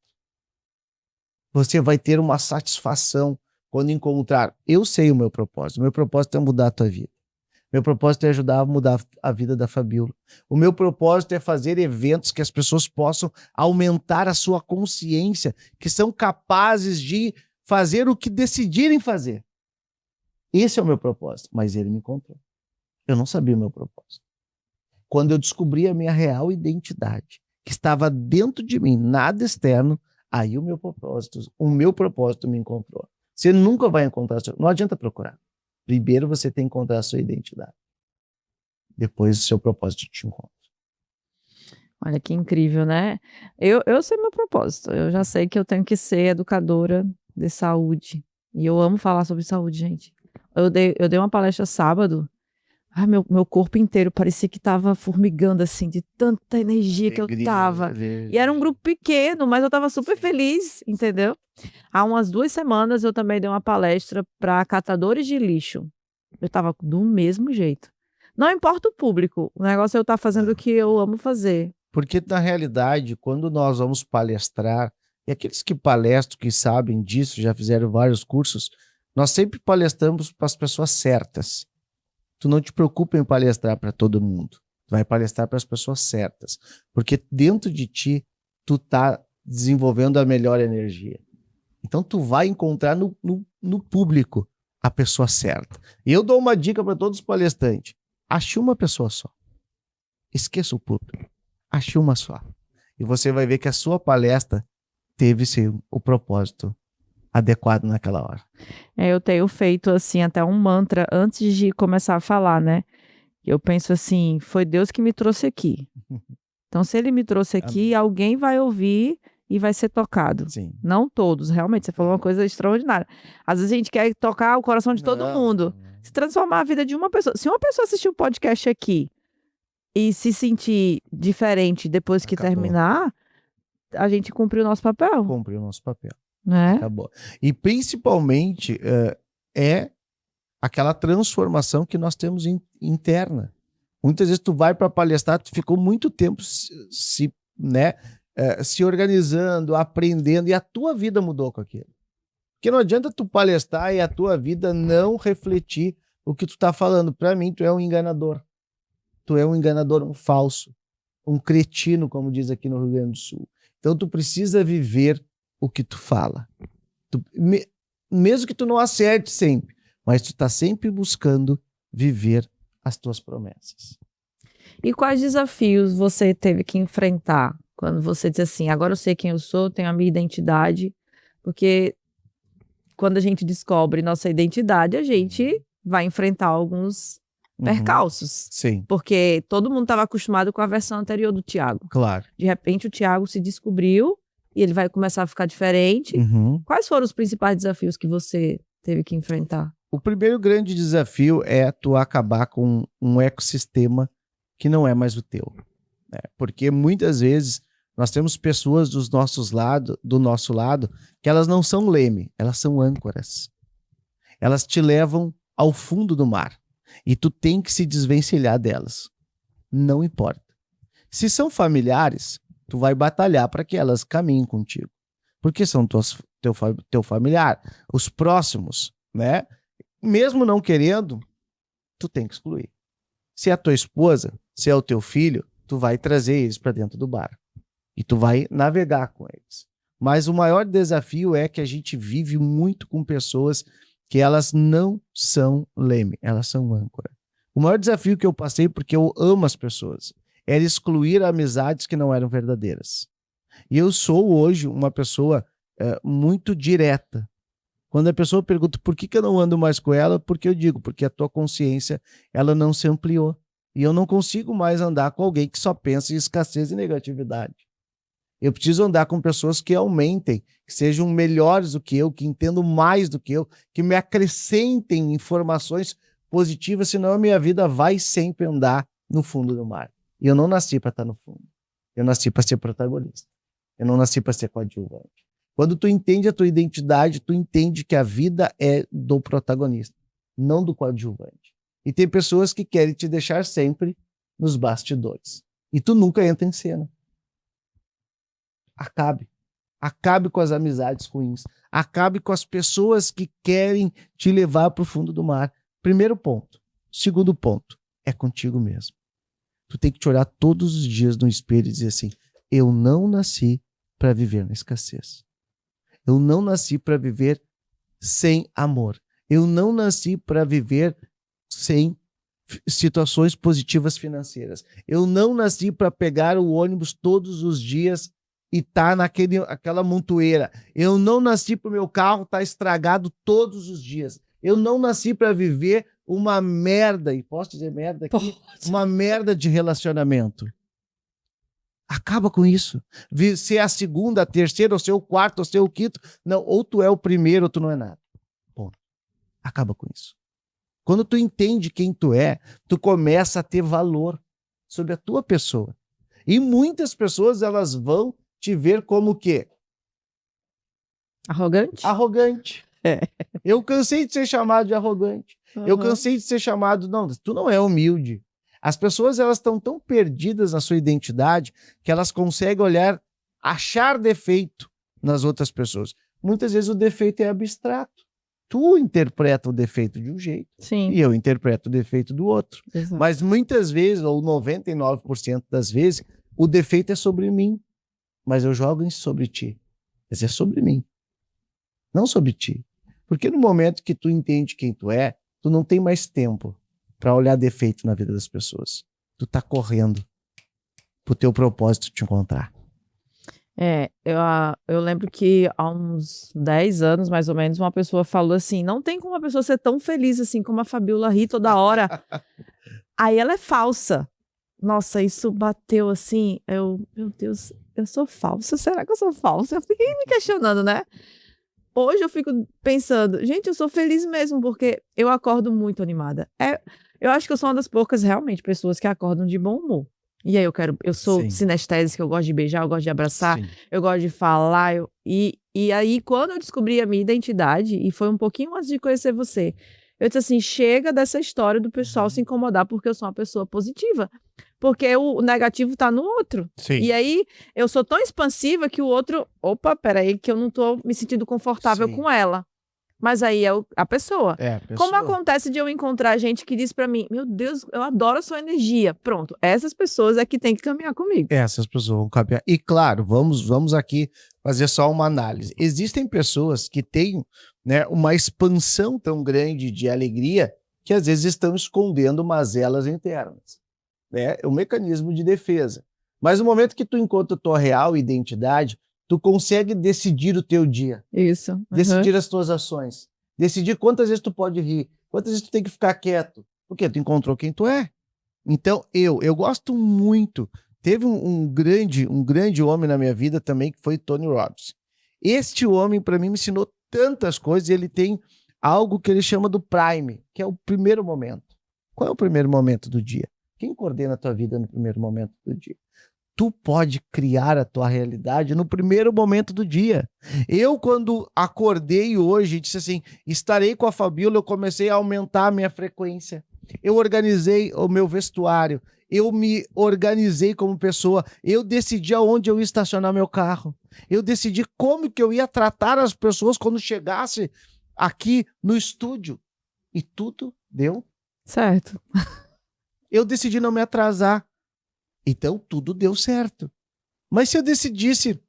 Você vai ter uma satisfação quando encontrar. Eu sei o meu propósito. O meu propósito é mudar a tua vida. Meu propósito é ajudar a mudar a vida da Fabiola. O meu propósito é fazer eventos que as pessoas possam aumentar a sua consciência, que são capazes de fazer o que decidirem fazer. Esse é o meu propósito. Mas ele me encontrou. Eu não sabia o meu propósito. Quando eu descobri a minha real identidade, que estava dentro de mim, nada externo, aí o meu propósito me encontrou. Você nunca vai encontrar, não adianta procurar. Primeiro você tem que encontrar a sua identidade. Depois o seu propósito te encontra. Olha que incrível, né? Eu sei meu propósito. Eu já sei que eu tenho que ser educadora de saúde. E eu amo falar sobre saúde, gente. Eu dei uma palestra sábado. Ai, meu corpo inteiro parecia que estava formigando, assim, de tanta energia que eu tava. E era um grupo pequeno, mas eu tava super feliz, entendeu? Há umas 2 semanas eu também dei uma palestra para catadores de lixo. Eu tava do mesmo jeito. Não importa o público, o negócio é eu estar fazendo o que eu amo fazer. Porque, na realidade, quando nós vamos palestrar, e aqueles que palestram, que sabem disso, já fizeram vários cursos, nós sempre palestramos para as pessoas certas. Tu não te preocupa em palestrar para todo mundo. Tu vai palestrar para as pessoas certas. Porque dentro de ti, tu tá desenvolvendo a melhor energia. Então, tu vai encontrar no público a pessoa certa. E eu dou uma dica para todos os palestrantes. Ache uma pessoa só. Esqueça o público. Ache uma só. E você vai ver que a sua palestra teve o propósito adequado naquela hora. Eu tenho feito, assim, até um mantra antes de começar a falar, né? Eu penso assim, foi Deus que me trouxe aqui. Então, se ele me trouxe aqui, alguém vai ouvir e vai ser tocado. Sim. Não todos, realmente. Você falou uma coisa extraordinária. Às vezes a gente quer tocar o coração de todo mundo. Se transformar a vida de uma pessoa. Se uma pessoa assistir um podcast aqui e se sentir diferente depois que terminar, a gente cumpriu o nosso papel. Cumpriu o nosso papel. Né? Acabou. E principalmente é aquela transformação que nós temos interna. Muitas vezes tu vai para palestrar, tu ficou muito tempo se organizando, aprendendo, e a tua vida mudou com aquilo. Porque não adianta tu palestrar e a tua vida não refletir o que tu tá falando. Para mim, tu é um enganador. Tu é um enganador, um falso, um cretino, como diz aqui no Rio Grande do Sul. Então tu precisa viver o que tu fala. Mesmo que tu não acerte sempre, mas tu tá sempre buscando viver as tuas promessas. E quais desafios você teve que enfrentar quando você diz assim, agora eu sei quem eu sou, tenho a minha identidade? Porque quando a gente descobre nossa identidade, a gente vai enfrentar alguns percalços. Sim. Porque todo mundo estava acostumado com a versão anterior do Thiago. Claro. De repente o Thiago se descobriu e ele vai começar a ficar diferente. Quais foram os principais desafios que você teve que enfrentar? O primeiro grande desafio é tu acabar com um ecossistema que não é mais o teu. Porque muitas vezes nós temos pessoas do nosso lado, que elas não são leme, elas são âncoras. Elas te levam ao fundo do mar. E tu tem que se desvencilhar delas. Não importa. Se são familiares, tu vai batalhar para que elas caminhem contigo. Porque são teu familiar, os próximos, né? Mesmo não querendo, tu tem que excluir. Se é a tua esposa, se é o teu filho, tu vai trazer eles para dentro do barco. E tu vai navegar com eles. Mas o maior desafio é que a gente vive muito com pessoas que elas não são leme, elas são âncora. O maior desafio que eu passei, porque eu amo as pessoas, era excluir amizades que não eram verdadeiras. E eu sou hoje uma pessoa muito direta. Quando a pessoa pergunta por que eu não ando mais com ela, porque eu digo, porque a tua consciência ela não se ampliou. E eu não consigo mais andar com alguém que só pensa em escassez e negatividade. Eu preciso andar com pessoas que aumentem, que sejam melhores do que eu, que entendam mais do que eu, que me acrescentem informações positivas, senão a minha vida vai sempre andar no fundo do mar. E eu não nasci para estar no fundo. Eu nasci para ser protagonista. Eu não nasci para ser coadjuvante. Quando tu entende a tua identidade, tu entende que a vida é do protagonista, não do coadjuvante. E tem pessoas que querem te deixar sempre nos bastidores. E tu nunca entra em cena. Acabe. Acabe com as amizades ruins. Acabe com as pessoas que querem te levar para o fundo do mar. Primeiro ponto. Segundo ponto. É contigo mesmo. Tu tem que te olhar todos os dias no espelho e dizer assim, eu não nasci para viver na escassez. Eu não nasci para viver sem amor. Eu não nasci para viver sem situações positivas financeiras. Eu não nasci para pegar o ônibus todos os dias e tá naquela montoeira. Eu não nasci para o meu carro estar estragado todos os dias. Eu não nasci para viver uma merda, e posso dizer merda aqui? Pode. Uma merda de relacionamento. Acaba com isso. Se é a segunda, a terceira, ou ser o quarto, ou ser o quinto. Não, ou tu é o primeiro, ou tu não é nada. Bom, acaba com isso. Quando tu entende quem tu é, tu começa a ter valor sobre a tua pessoa. E muitas pessoas, elas vão te ver como o quê? Arrogante? Arrogante. É. Eu cansei de ser chamado de arrogante. Uhum. Eu cansei de ser chamado... Não, tu não é humilde. As pessoas, elas estão tão perdidas na sua identidade que elas conseguem olhar, achar defeito nas outras pessoas. Muitas vezes o defeito é abstrato. Tu interpreta o defeito de um jeito. Sim. E eu interpreto o defeito do outro. Exato. Mas muitas vezes, ou 99% das vezes, o defeito é sobre mim. Mas eu jogo isso sobre ti. Mas é sobre mim. Não sobre ti. Porque no momento que tu entende quem tu é, tu não tem mais tempo para olhar defeito na vida das pessoas. Tu tá correndo pro teu propósito te encontrar. Eu lembro que há uns 10 anos, mais ou menos, uma pessoa falou assim, não tem como uma pessoa ser tão feliz assim como a Fabiola ri toda hora. Aí ela é falsa. Nossa, isso bateu assim, meu Deus, eu sou falsa? Será que eu sou falsa? Eu fiquei me questionando, né? Hoje eu fico pensando, gente, eu sou feliz mesmo, porque eu acordo muito animada. Eu acho que eu sou uma das poucas, realmente, pessoas que acordam de bom humor. E aí eu sou Sim. sinestésica, eu gosto de beijar, eu gosto de abraçar, Sim. eu gosto de falar. E aí, quando eu descobri a minha identidade, e foi um pouquinho antes de conhecer você, eu disse assim, chega dessa história do pessoal se incomodar porque eu sou uma pessoa positiva. Porque o negativo tá no outro. Sim. E aí, eu sou tão expansiva que o outro... Opa, peraí, que eu não tô me sentindo confortável Sim. com ela. Mas aí é a pessoa. A pessoa. Como acontece de eu encontrar gente que diz pra mim, meu Deus, eu adoro a sua energia. Pronto, essas pessoas é que tem que caminhar comigo. Essas pessoas vão caminhar. E claro, vamos aqui fazer só uma análise. Existem pessoas que têm, né, uma expansão tão grande de alegria que às vezes estão escondendo mazelas internas. É um mecanismo de defesa. Mas no momento que tu encontra a tua real identidade, tu consegue decidir o teu dia. Isso. Uhum. Decidir as tuas ações. Decidir quantas vezes tu pode rir, quantas vezes tu tem que ficar quieto. Porque tu encontrou quem tu é. Então, eu gosto muito. Teve um grande homem na minha vida também, que foi Tony Robbins. Este homem, para mim, me ensinou tantas coisas. Ele tem algo que ele chama do Prime, que é o primeiro momento. Qual é o primeiro momento do dia? Quem coordena a tua vida no primeiro momento do dia? tu pode criar a tua realidade no primeiro momento do dia. Eu, quando acordei hoje, disse assim, estarei com a Fabíola, eu comecei a aumentar a minha frequência. Eu organizei o meu vestuário, eu me organizei como pessoa, eu decidi aonde eu ia estacionar meu carro, eu decidi como que eu ia tratar as pessoas quando chegasse aqui no estúdio. E tudo deu certo. Eu decidi não me atrasar. Então tudo deu certo. Mas se eu decidisse,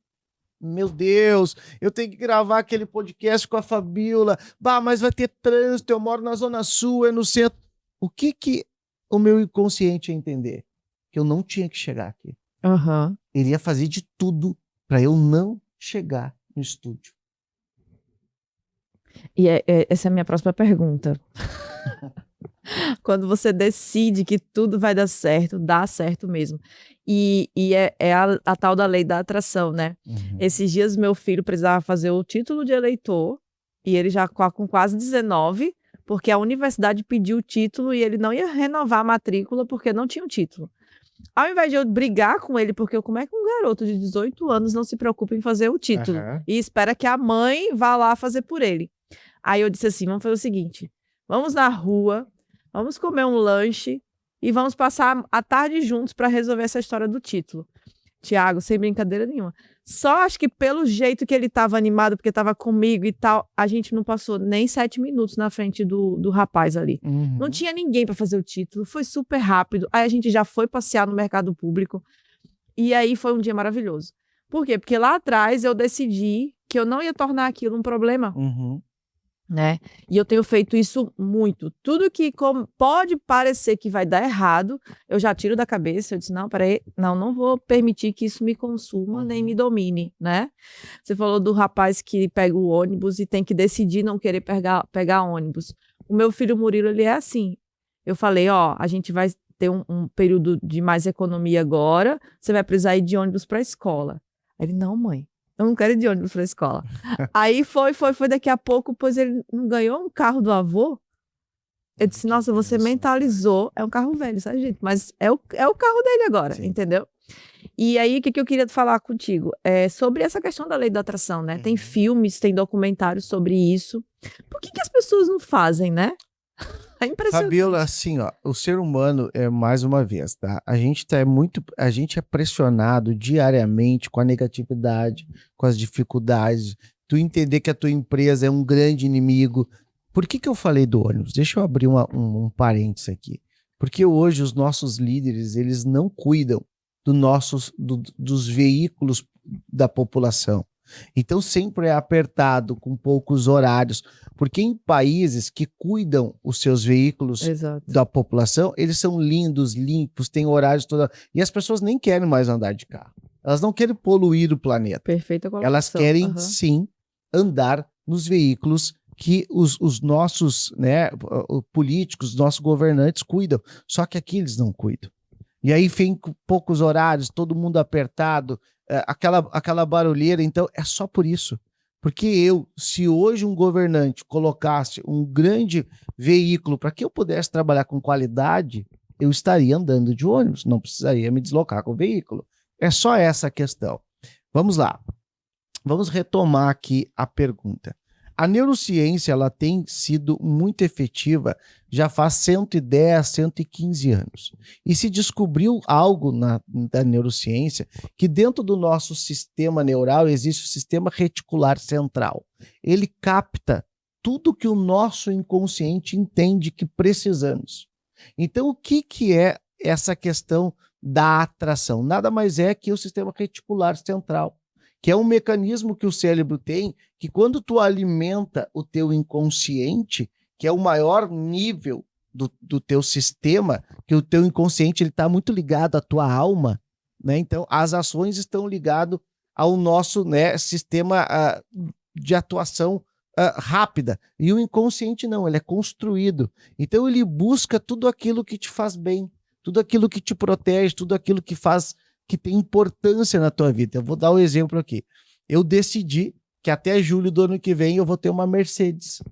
meu Deus, eu tenho que gravar aquele podcast com a Fabíola, mas vai ter trânsito, eu moro na Zona Sul, é no centro. O que o meu inconsciente ia entender? Que eu não tinha que chegar aqui. Uhum. Ele ia fazer de tudo para eu não chegar no estúdio. E essa é a minha próxima pergunta. Quando você decide que tudo vai dar certo, dá certo mesmo. E é a tal da lei da atração, né? Uhum. Esses dias meu filho precisava fazer o título de eleitor e ele já com quase 19, porque a universidade pediu o título e ele não ia renovar a matrícula porque não tinha o título. Ao invés de eu brigar com ele, porque como é que um garoto de 18 anos não se preocupa em fazer o título e espera que a mãe vá lá fazer por ele? Aí eu disse assim, vamos fazer o seguinte, vamos na rua, vamos comer um lanche e vamos passar a tarde juntos para resolver essa história do título. Tiago, sem brincadeira nenhuma. Só acho que pelo jeito que ele estava animado, porque estava comigo e tal, a gente não passou nem 7 minutos na frente do rapaz ali. Uhum. Não tinha ninguém para fazer o título, foi super rápido. Aí a gente já foi passear no mercado público e aí foi um dia maravilhoso. Por quê? Porque lá atrás eu decidi que eu não ia tornar aquilo um problema. Uhum. Né? E eu tenho feito isso muito. Tudo que pode parecer que vai dar errado, eu já tiro da cabeça. Eu disse, não, peraí, não vou permitir que isso me consuma, nem me domine, né? Você falou do rapaz que pega o ônibus e tem que decidir não querer pegar ônibus. O meu filho Murilo, ele é assim. Eu falei, a gente vai ter um período de mais economia agora, você vai precisar ir de ônibus para a escola. Aí ele, não, mãe. Eu não quero ir de ônibus para a escola. Aí foi daqui a pouco, pois ele não ganhou um carro do avô. Eu disse, nossa, você mentalizou. É um carro velho, sabe, gente? Mas é o carro dele agora, sim. Entendeu? E aí, o que eu queria falar contigo? É sobre essa questão da lei da atração, né? Tem filmes, tem documentários sobre isso. Por que as pessoas não fazem, né? É impressionante. Fabíola, assim, o ser humano mais uma vez, tá? A gente é pressionado diariamente com a negatividade, com as dificuldades. Tu entender que a tua empresa é um grande inimigo. Por que eu falei do ônibus? Deixa eu abrir um parênteses aqui. Porque hoje os nossos líderes, eles não cuidam dos veículos da população. Então sempre é apertado, com poucos horários, porque em países que cuidam os seus veículos da população, eles são lindos, limpos, têm horários toda, e as pessoas nem querem mais andar de carro. Elas não querem poluir o planeta. Perfeita colocação. Elas querem sim andar nos veículos que os nossos, né, políticos, nossos governantes cuidam. Só que aqui eles não cuidam. E aí vem com poucos horários, todo mundo apertado, aquela barulheira. Então é só por isso. Porque se hoje um governante colocasse um grande veículo para que eu pudesse trabalhar com qualidade, eu estaria andando de ônibus, não precisaria me deslocar com o veículo. É só essa a questão. Vamos lá. Vamos retomar aqui a pergunta. A neurociência, ela tem sido muito efetiva já faz 110, 115 anos. E se descobriu algo da neurociência, que dentro do nosso sistema neural existe o sistema reticular central. Ele capta tudo que o nosso inconsciente entende que precisamos. Então, o que é essa questão da atração? Nada mais é que o sistema reticular central, que é um mecanismo que o cérebro tem, que quando tu alimenta o teu inconsciente, que é o maior nível do teu sistema, que o teu inconsciente está muito ligado à tua alma, né? Então as ações estão ligadas ao nosso, né, sistema de atuação rápida, e o inconsciente não, ele é construído. Então ele busca tudo aquilo que te faz bem, tudo aquilo que te protege, tudo aquilo que tem importância na tua vida. Eu vou dar um exemplo aqui. Eu decidi que até julho do ano que vem eu vou ter uma Mercedes.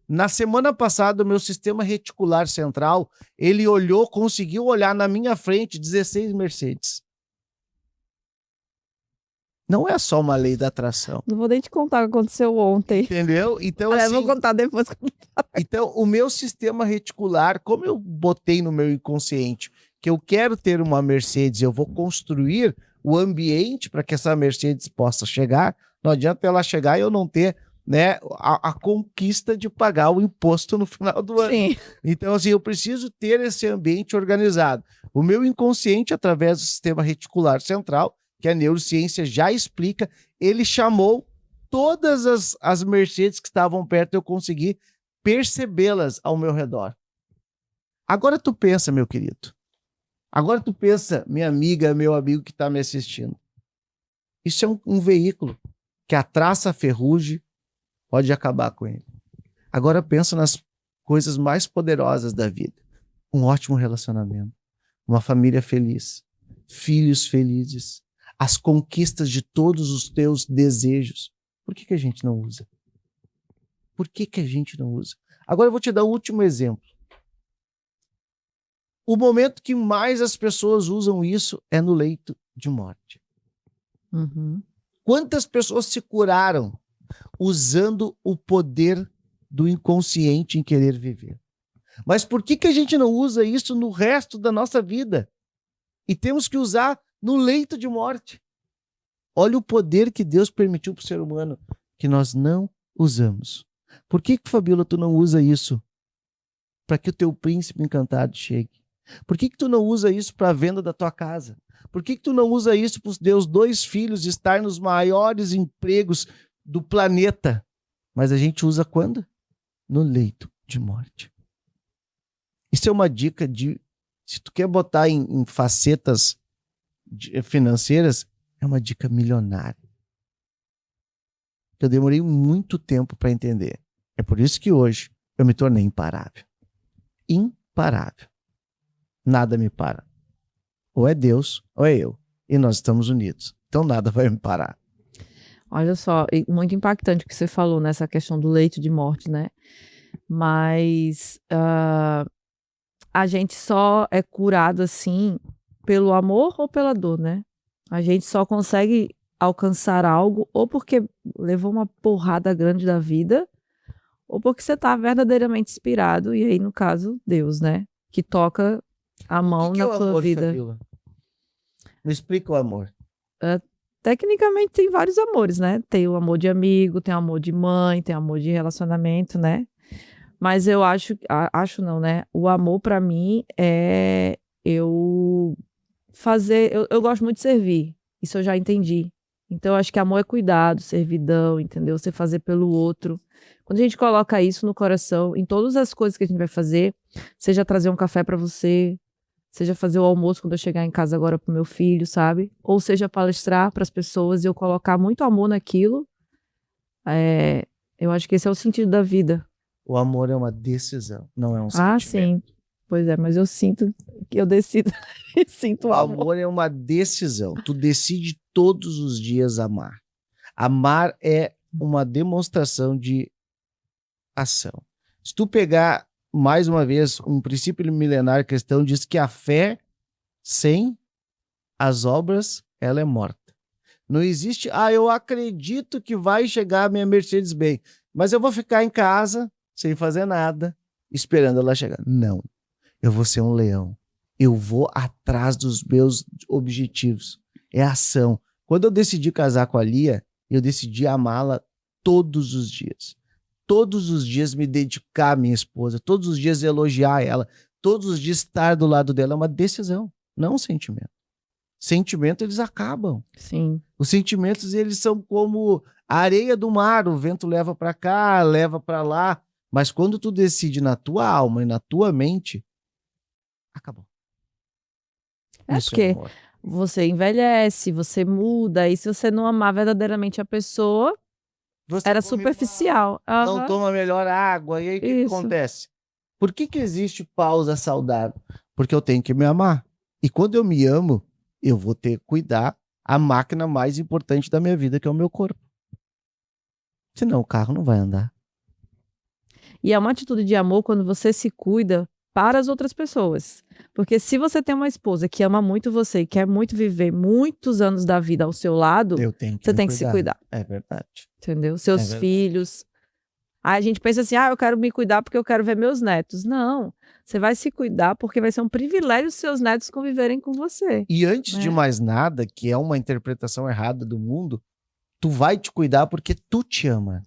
Na semana passada, o meu sistema reticular central, ele conseguiu olhar na minha frente 16 Mercedes. Não é só uma lei da atração. Não vou nem te contar o que aconteceu ontem. Entendeu? Então, Eu assim, vou contar depois. então, o meu sistema reticular, como eu botei no meu inconsciente que eu quero ter uma Mercedes, eu vou construir o ambiente para que essa Mercedes possa chegar, não adianta ela chegar e eu não ter, né, a conquista de pagar o imposto no final do ano. Sim. Então, assim, eu preciso ter esse ambiente organizado. O meu inconsciente, através do sistema reticular central, que a neurociência já explica, ele chamou todas as Mercedes que estavam perto, eu consegui percebê-las ao meu redor. Agora tu pensa, meu querido. Agora tu pensa, minha amiga, meu amigo que está me assistindo. Isso é um veículo que a traça ferrugem pode acabar com ele. Agora pensa nas coisas mais poderosas da vida. Um ótimo relacionamento, uma família feliz, filhos felizes, as conquistas de todos os teus desejos. Por que a gente não usa? Por que a gente não usa? Agora eu vou te dar o último exemplo. O momento que mais as pessoas usam isso é no leito de morte. Uhum. Quantas pessoas se curaram usando o poder do inconsciente em querer viver? Mas por que a gente não usa isso no resto da nossa vida? E temos que usar no leito de morte. Olha o poder que Deus permitiu para o ser humano, que nós não usamos. Por que, Fabíola, tu não usa isso para que o teu príncipe encantado chegue? Por que tu não usa isso para a venda da tua casa? Por que tu não usa isso para os teus 2 filhos estar nos maiores empregos do planeta? Mas a gente usa quando? No leito de morte. Isso é uma dica de... Se tu quer botar em facetas financeiras, é uma dica milionária. Eu demorei muito tempo para entender. É por isso que hoje eu me tornei imparável. Imparável. Nada me para. Ou é Deus, ou é eu. E nós estamos unidos. Então nada vai me parar. Olha só, muito impactante o que você falou nessa questão do leito de morte, né? Mas a gente só é curado assim pelo amor ou pela dor, né? A gente só consegue alcançar algo ou porque levou uma porrada grande da vida ou porque você está verdadeiramente inspirado, e aí, no caso, Deus, né? Que toca a mão na tua vida. Fabíola? Me explica o amor. Tecnicamente tem vários amores, né? Tem o amor de amigo, tem o amor de mãe, tem o amor de relacionamento, né? Mas eu acho não, né? O amor pra mim é eu fazer, eu gosto muito de servir. Isso eu já entendi. Então eu acho que amor é cuidado, servidão, entendeu? Você fazer pelo outro. Quando a gente coloca isso no coração, em todas as coisas que a gente vai fazer, seja trazer um café pra você, seja fazer o almoço quando eu chegar em casa agora pro meu filho, sabe? Ou seja palestrar pras pessoas e eu colocar muito amor naquilo, eu acho que esse é o sentido da vida. O amor é uma decisão, não é um sentimento. Ah, sim. Pois é, mas eu sinto que eu decido e sinto O amor. amor é uma decisão. Tu decide todos os dias amar. Amar é uma demonstração de ação. Se tu pegar, mais uma vez, um princípio milenar cristão diz que a fé sem as obras, ela é morta. Não existe, eu acredito que vai chegar a minha Mercedes-Benz, mas eu vou ficar em casa sem fazer nada, esperando ela chegar. Não. Eu vou ser um leão. Eu vou atrás dos meus objetivos. É ação. Quando eu decidi casar com a Lia, eu decidi amá-la todos os dias. Todos os dias me dedicar à minha esposa, todos os dias elogiar ela, todos os dias estar do lado dela. É uma decisão, não um sentimento. Sentimentos, eles acabam. Sim. Os sentimentos, eles são como a areia do mar. O vento leva para cá, leva para lá. Mas quando tu decide na tua alma e na tua mente, acabou. Isso porque você envelhece, você muda, e se você não amar verdadeiramente a pessoa, você era superficial. Não toma melhor água, e aí o que acontece? Por que existe pausa saudável? Porque eu tenho que me amar. E quando eu me amo, eu vou ter que cuidar a máquina mais importante da minha vida, que é o meu corpo. Senão o carro não vai andar. E é uma atitude de amor quando você se cuida para as outras pessoas. Porque se você tem uma esposa que ama muito você e quer muito viver muitos anos da vida ao seu lado, você tem que se cuidar. É verdade. Entendeu? Seus filhos. Aí a gente pensa assim, eu quero me cuidar porque eu quero ver meus netos. Não, você vai se cuidar porque vai ser um privilégio os seus netos conviverem com você. E antes de mais nada, que é uma interpretação errada do mundo, tu vai te cuidar porque tu te ama.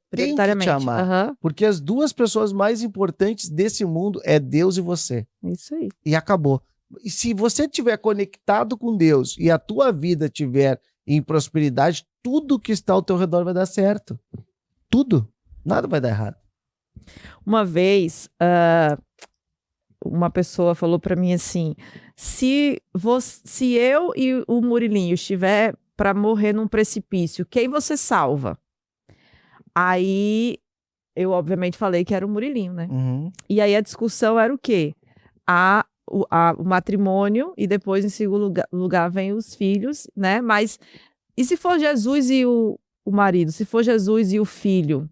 Prioritariamente. Tem que te amar. Porque as duas pessoas mais importantes desse mundo é Deus e você. Isso aí. E acabou. E se você estiver conectado com Deus e a tua vida estiver em prosperidade, tudo que está ao teu redor vai dar certo. Tudo. Nada vai dar errado. Uma vez, uma pessoa falou para mim assim, se eu e o Murilinho estiver para morrer num precipício, quem você salva? Aí, eu obviamente falei que era o Murilinho, né? Uhum. E aí a discussão era o quê? O matrimônio e depois, em segundo lugar, vem os filhos, né? Mas, e se for Jesus e o marido? Se for Jesus e o filho?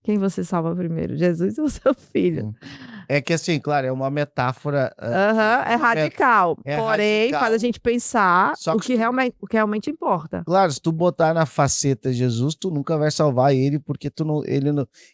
Quem você salva primeiro? Jesus ou seu filho? É que assim, claro, é uma metáfora. É radical. Porém, radical. faz a gente pensar Só o que realmente importa. Claro, se tu botar na faceta Jesus, tu nunca vai salvar ele, porque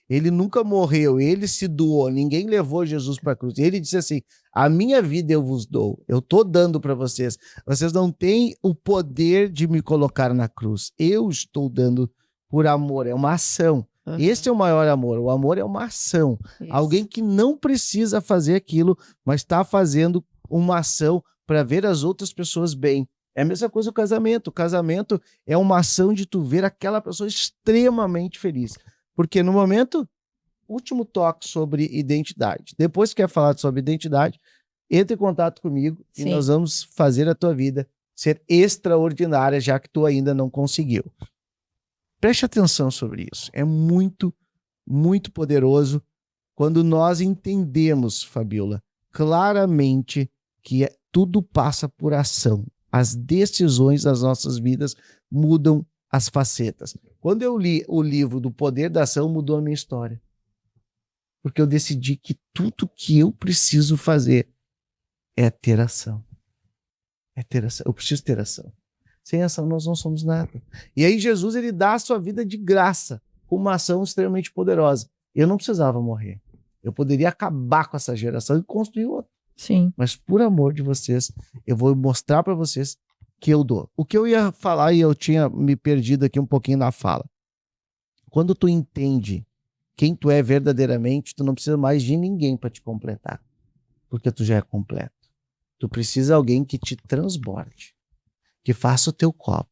ele nunca morreu, ele se doou, ninguém levou Jesus para a cruz. Ele disse assim: a minha vida eu vos dou, eu tô dando para vocês. Vocês não têm o poder de me colocar na cruz. Eu estou dando por amor, é uma ação. Esse é o maior amor. O amor é uma ação. Isso. Alguém que não precisa fazer aquilo, mas está fazendo uma ação para ver as outras pessoas bem. É a mesma coisa o casamento. O casamento é uma ação de tu ver aquela pessoa extremamente feliz. Porque no momento, último toque sobre identidade. Depois que quer falar sobre identidade, entre em contato comigo. Sim. E nós vamos fazer a tua vida ser extraordinária, já que tu ainda não conseguiu. Preste atenção sobre isso. É muito, muito poderoso quando nós entendemos, Fabiola, claramente que tudo passa por ação. As decisões das nossas vidas mudam as facetas. Quando eu li o livro do Poder da Ação, mudou a minha história. Porque eu decidi que tudo que eu preciso fazer é ter ação. É ter ação. Eu preciso ter ação. Sem ação nós não somos nada. E aí Jesus, ele dá a sua vida de graça, com uma ação extremamente poderosa. Eu não precisava morrer. Eu poderia acabar com essa geração e construir outra. Sim. Mas por amor de vocês, eu vou mostrar para vocês que eu dou. O que eu ia falar, e eu tinha me perdido aqui um pouquinho na fala. Quando tu entende quem tu é verdadeiramente, tu não precisa mais de ninguém para te completar. Porque tu já é completo. Tu precisa de alguém que te transborde. Que faça o teu copo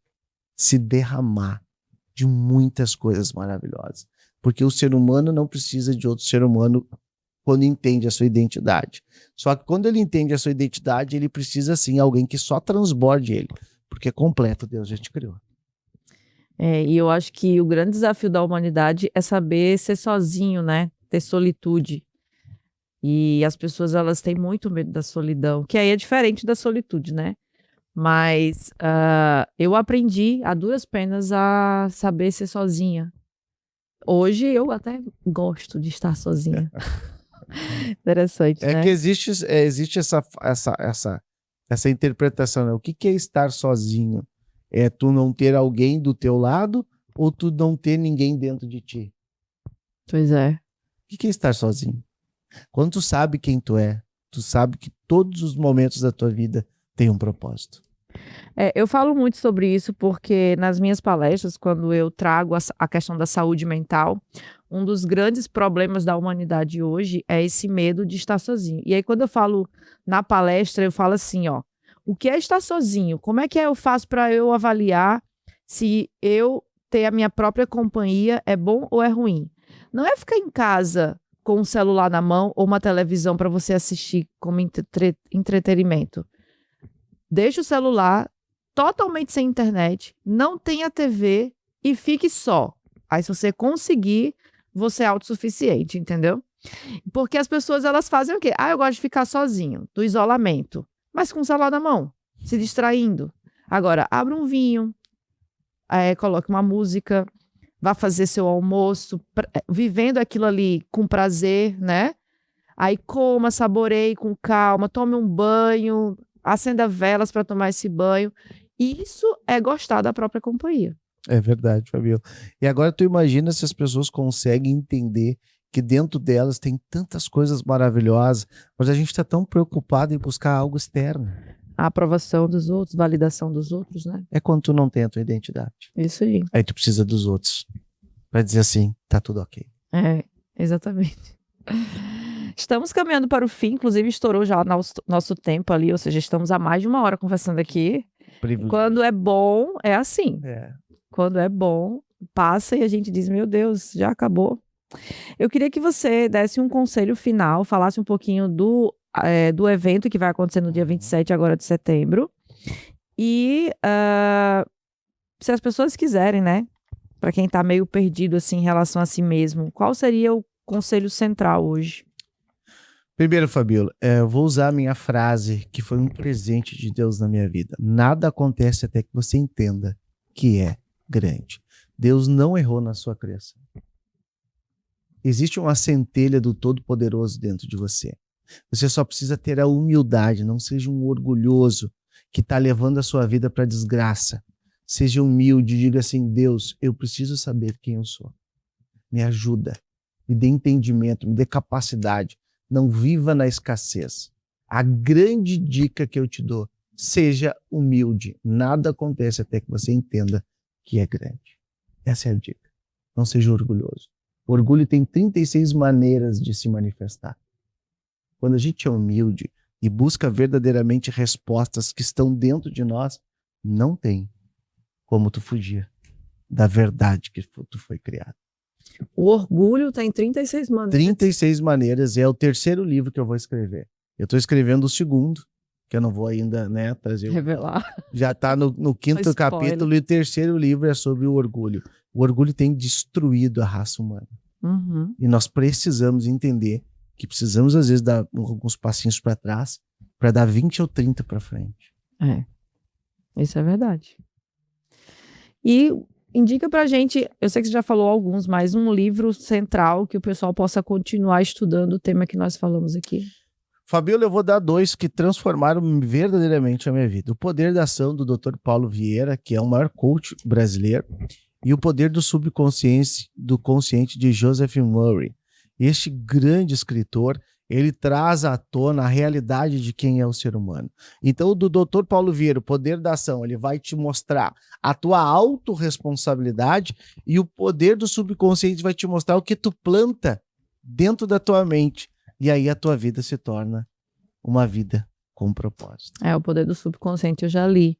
se derramar de muitas coisas maravilhosas. Porque o ser humano não precisa de outro ser humano quando entende a sua identidade. Só que quando ele entende a sua identidade, ele precisa sim de alguém que só transborde ele. Porque é completo, Deus já te criou. E eu acho que o grande desafio da humanidade é saber ser sozinho, né? Ter solitude. E as pessoas, elas têm muito medo da solidão, que aí é diferente da solitude, né? Mas eu aprendi a duras penas a saber ser sozinha. Hoje eu até gosto de estar sozinha. Interessante, né? É que existe essa interpretação, né? O que é estar sozinho? É tu não ter alguém do teu lado ou tu não ter ninguém dentro de ti? Pois é. O que é estar sozinho? Quando tu sabe quem tu é, tu sabe que todos os momentos da tua vida têm um propósito. Eu falo muito sobre isso porque nas minhas palestras, quando eu trago a questão da saúde mental, um dos grandes problemas da humanidade hoje é esse medo de estar sozinho. E aí quando eu falo na palestra, eu falo assim, o que é estar sozinho? Como é que eu faço para eu avaliar se eu ter a minha própria companhia é bom ou é ruim? Não é ficar em casa com um celular na mão ou uma televisão para você assistir como entretenimento. Deixe o celular totalmente sem internet, não tenha TV e fique só. Aí se você conseguir, você é autossuficiente, entendeu? Porque as pessoas, elas fazem o quê? Eu gosto de ficar sozinho, do isolamento, mas com o celular na mão, se distraindo. Agora, abra um vinho, coloque uma música, vá fazer seu almoço, vivendo aquilo ali com prazer, né? Aí coma, saboreie com calma, tome um banho, acenda velas para tomar esse banho. Isso é gostar da própria companhia. É verdade, Fabiola. E agora tu imagina se as pessoas conseguem entender que dentro delas tem tantas coisas maravilhosas, mas a gente está tão preocupado em buscar algo externo. A aprovação dos outros, validação dos outros, né? É quando tu não tem a tua identidade. Isso aí. Aí tu precisa dos outros para dizer assim, tá tudo ok. É, exatamente. Estamos caminhando para o fim, inclusive estourou já nosso tempo ali, ou seja, estamos há mais de 1 hora conversando aqui. Quando é bom, é assim. Quando é bom, passa e a gente diz, meu Deus, já acabou. Eu queria que você desse um conselho final, falasse um pouquinho do evento que vai acontecer no dia 27 agora de setembro. E se as pessoas quiserem, né? Para quem está meio perdido assim em relação a si mesmo, qual seria o conselho central hoje? Primeiro, Fabiola, eu vou usar a minha frase, que foi um presente de Deus na minha vida. Nada acontece até que você entenda que é grande. Deus não errou na sua criação. Existe uma centelha do Todo-Poderoso dentro de você. Você só precisa ter a humildade, não seja um orgulhoso que está levando a sua vida para a desgraça. Seja humilde e diga assim, Deus, eu preciso saber quem eu sou. Me ajuda, me dê entendimento, me dê capacidade. Não viva na escassez. A grande dica que eu te dou, seja humilde. Nada acontece até que você entenda que é grande. Essa é a dica. Não seja orgulhoso. O orgulho tem 36 maneiras de se manifestar. Quando a gente é humilde e busca verdadeiramente respostas que estão dentro de nós, não tem como tu fugir da verdade que tu foi criado. O orgulho tem 36 maneiras. 36 maneiras, é o 3º livro que eu vou escrever. Eu estou escrevendo o 2º, que eu não vou ainda, né, trazer. Revelar. Já está no 5º capítulo e o 3º livro é sobre o orgulho. O orgulho tem destruído a raça humana. Uhum. E nós precisamos entender que precisamos, às vezes, dar alguns passinhos para trás para dar 20 ou 30 para frente. Isso é verdade. E indica pra gente, eu sei que você já falou alguns, mas um livro central que o pessoal possa continuar estudando o tema que nós falamos aqui. Fabiola, eu vou dar 2 que transformaram verdadeiramente a minha vida. O Poder da Ação, do Dr. Paulo Vieira, que é o maior coach brasileiro, e O Poder do Subconsciente, do Consciente, de Joseph Murray. Este grande escritor, ele traz à tona a realidade de quem é o ser humano. Então, do Dr. Paulo Vieira, O Poder da Ação, ele vai te mostrar a tua autorresponsabilidade, e o Poder do Subconsciente vai te mostrar o que tu planta dentro da tua mente. E aí a tua vida se torna uma vida com propósito. O Poder do Subconsciente eu já li.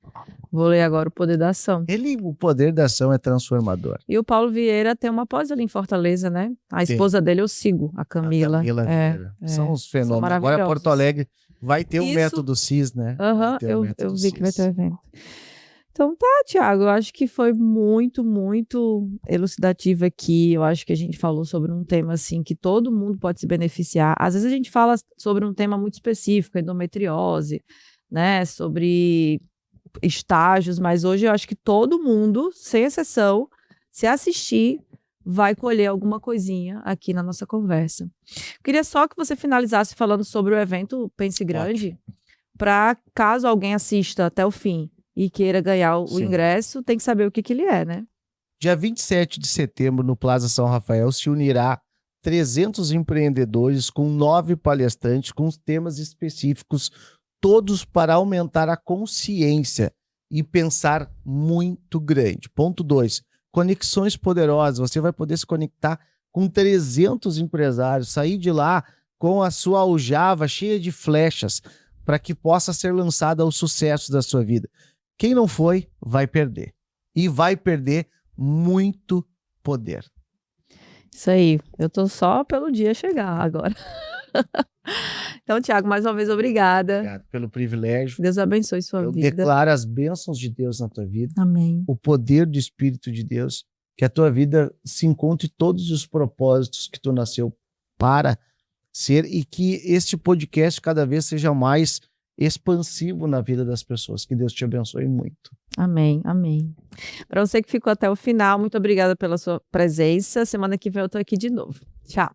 Vou ler agora O Poder da Ação. O Poder da Ação é transformador. E o Paulo Vieira tem uma pós ali em Fortaleza, né? A esposa dele eu sigo, a Camila. A Camila Vieira. São os fenômenos. Agora Porto Alegre vai ter o método CIS, né? Eu vi que vai ter evento. Então tá, Thiago, eu acho que foi muito, muito elucidativo aqui. Eu acho que a gente falou sobre um tema assim que todo mundo pode se beneficiar. Às vezes a gente fala sobre um tema muito específico, endometriose, né, sobre estágios, mas hoje eu acho que todo mundo, sem exceção, se assistir, vai colher alguma coisinha aqui na nossa conversa. Queria só que você finalizasse falando sobre o evento Pense Grande, para caso alguém assista até o fim e queira ganhar o ingresso, tem que saber o que ele é, né? Dia 27 de setembro, no Plaza São Rafael, se unirá 300 empreendedores com 9 palestrantes com temas específicos, todos para aumentar a consciência e pensar muito grande. Ponto 2, conexões poderosas. Você vai poder se conectar com 300 empresários, sair de lá com a sua aljava cheia de flechas para que possa ser lançada ao sucesso da sua vida. Quem não foi, vai perder. E vai perder muito poder. Isso aí. Eu tô só pelo dia chegar agora. Então, Thiago, mais uma vez, obrigada. Obrigado pelo privilégio. Deus abençoe sua vida. Eu declaro as bênçãos de Deus na tua vida. Amém. O poder do Espírito de Deus. Que a tua vida se encontre todos os propósitos que tu nasceu para ser. E que este podcast cada vez seja mais expansivo na vida das pessoas. Que Deus te abençoe muito. Amém, amém. Para você que ficou até o final, muito obrigada pela sua presença. Semana que vem eu tô aqui de novo. Tchau.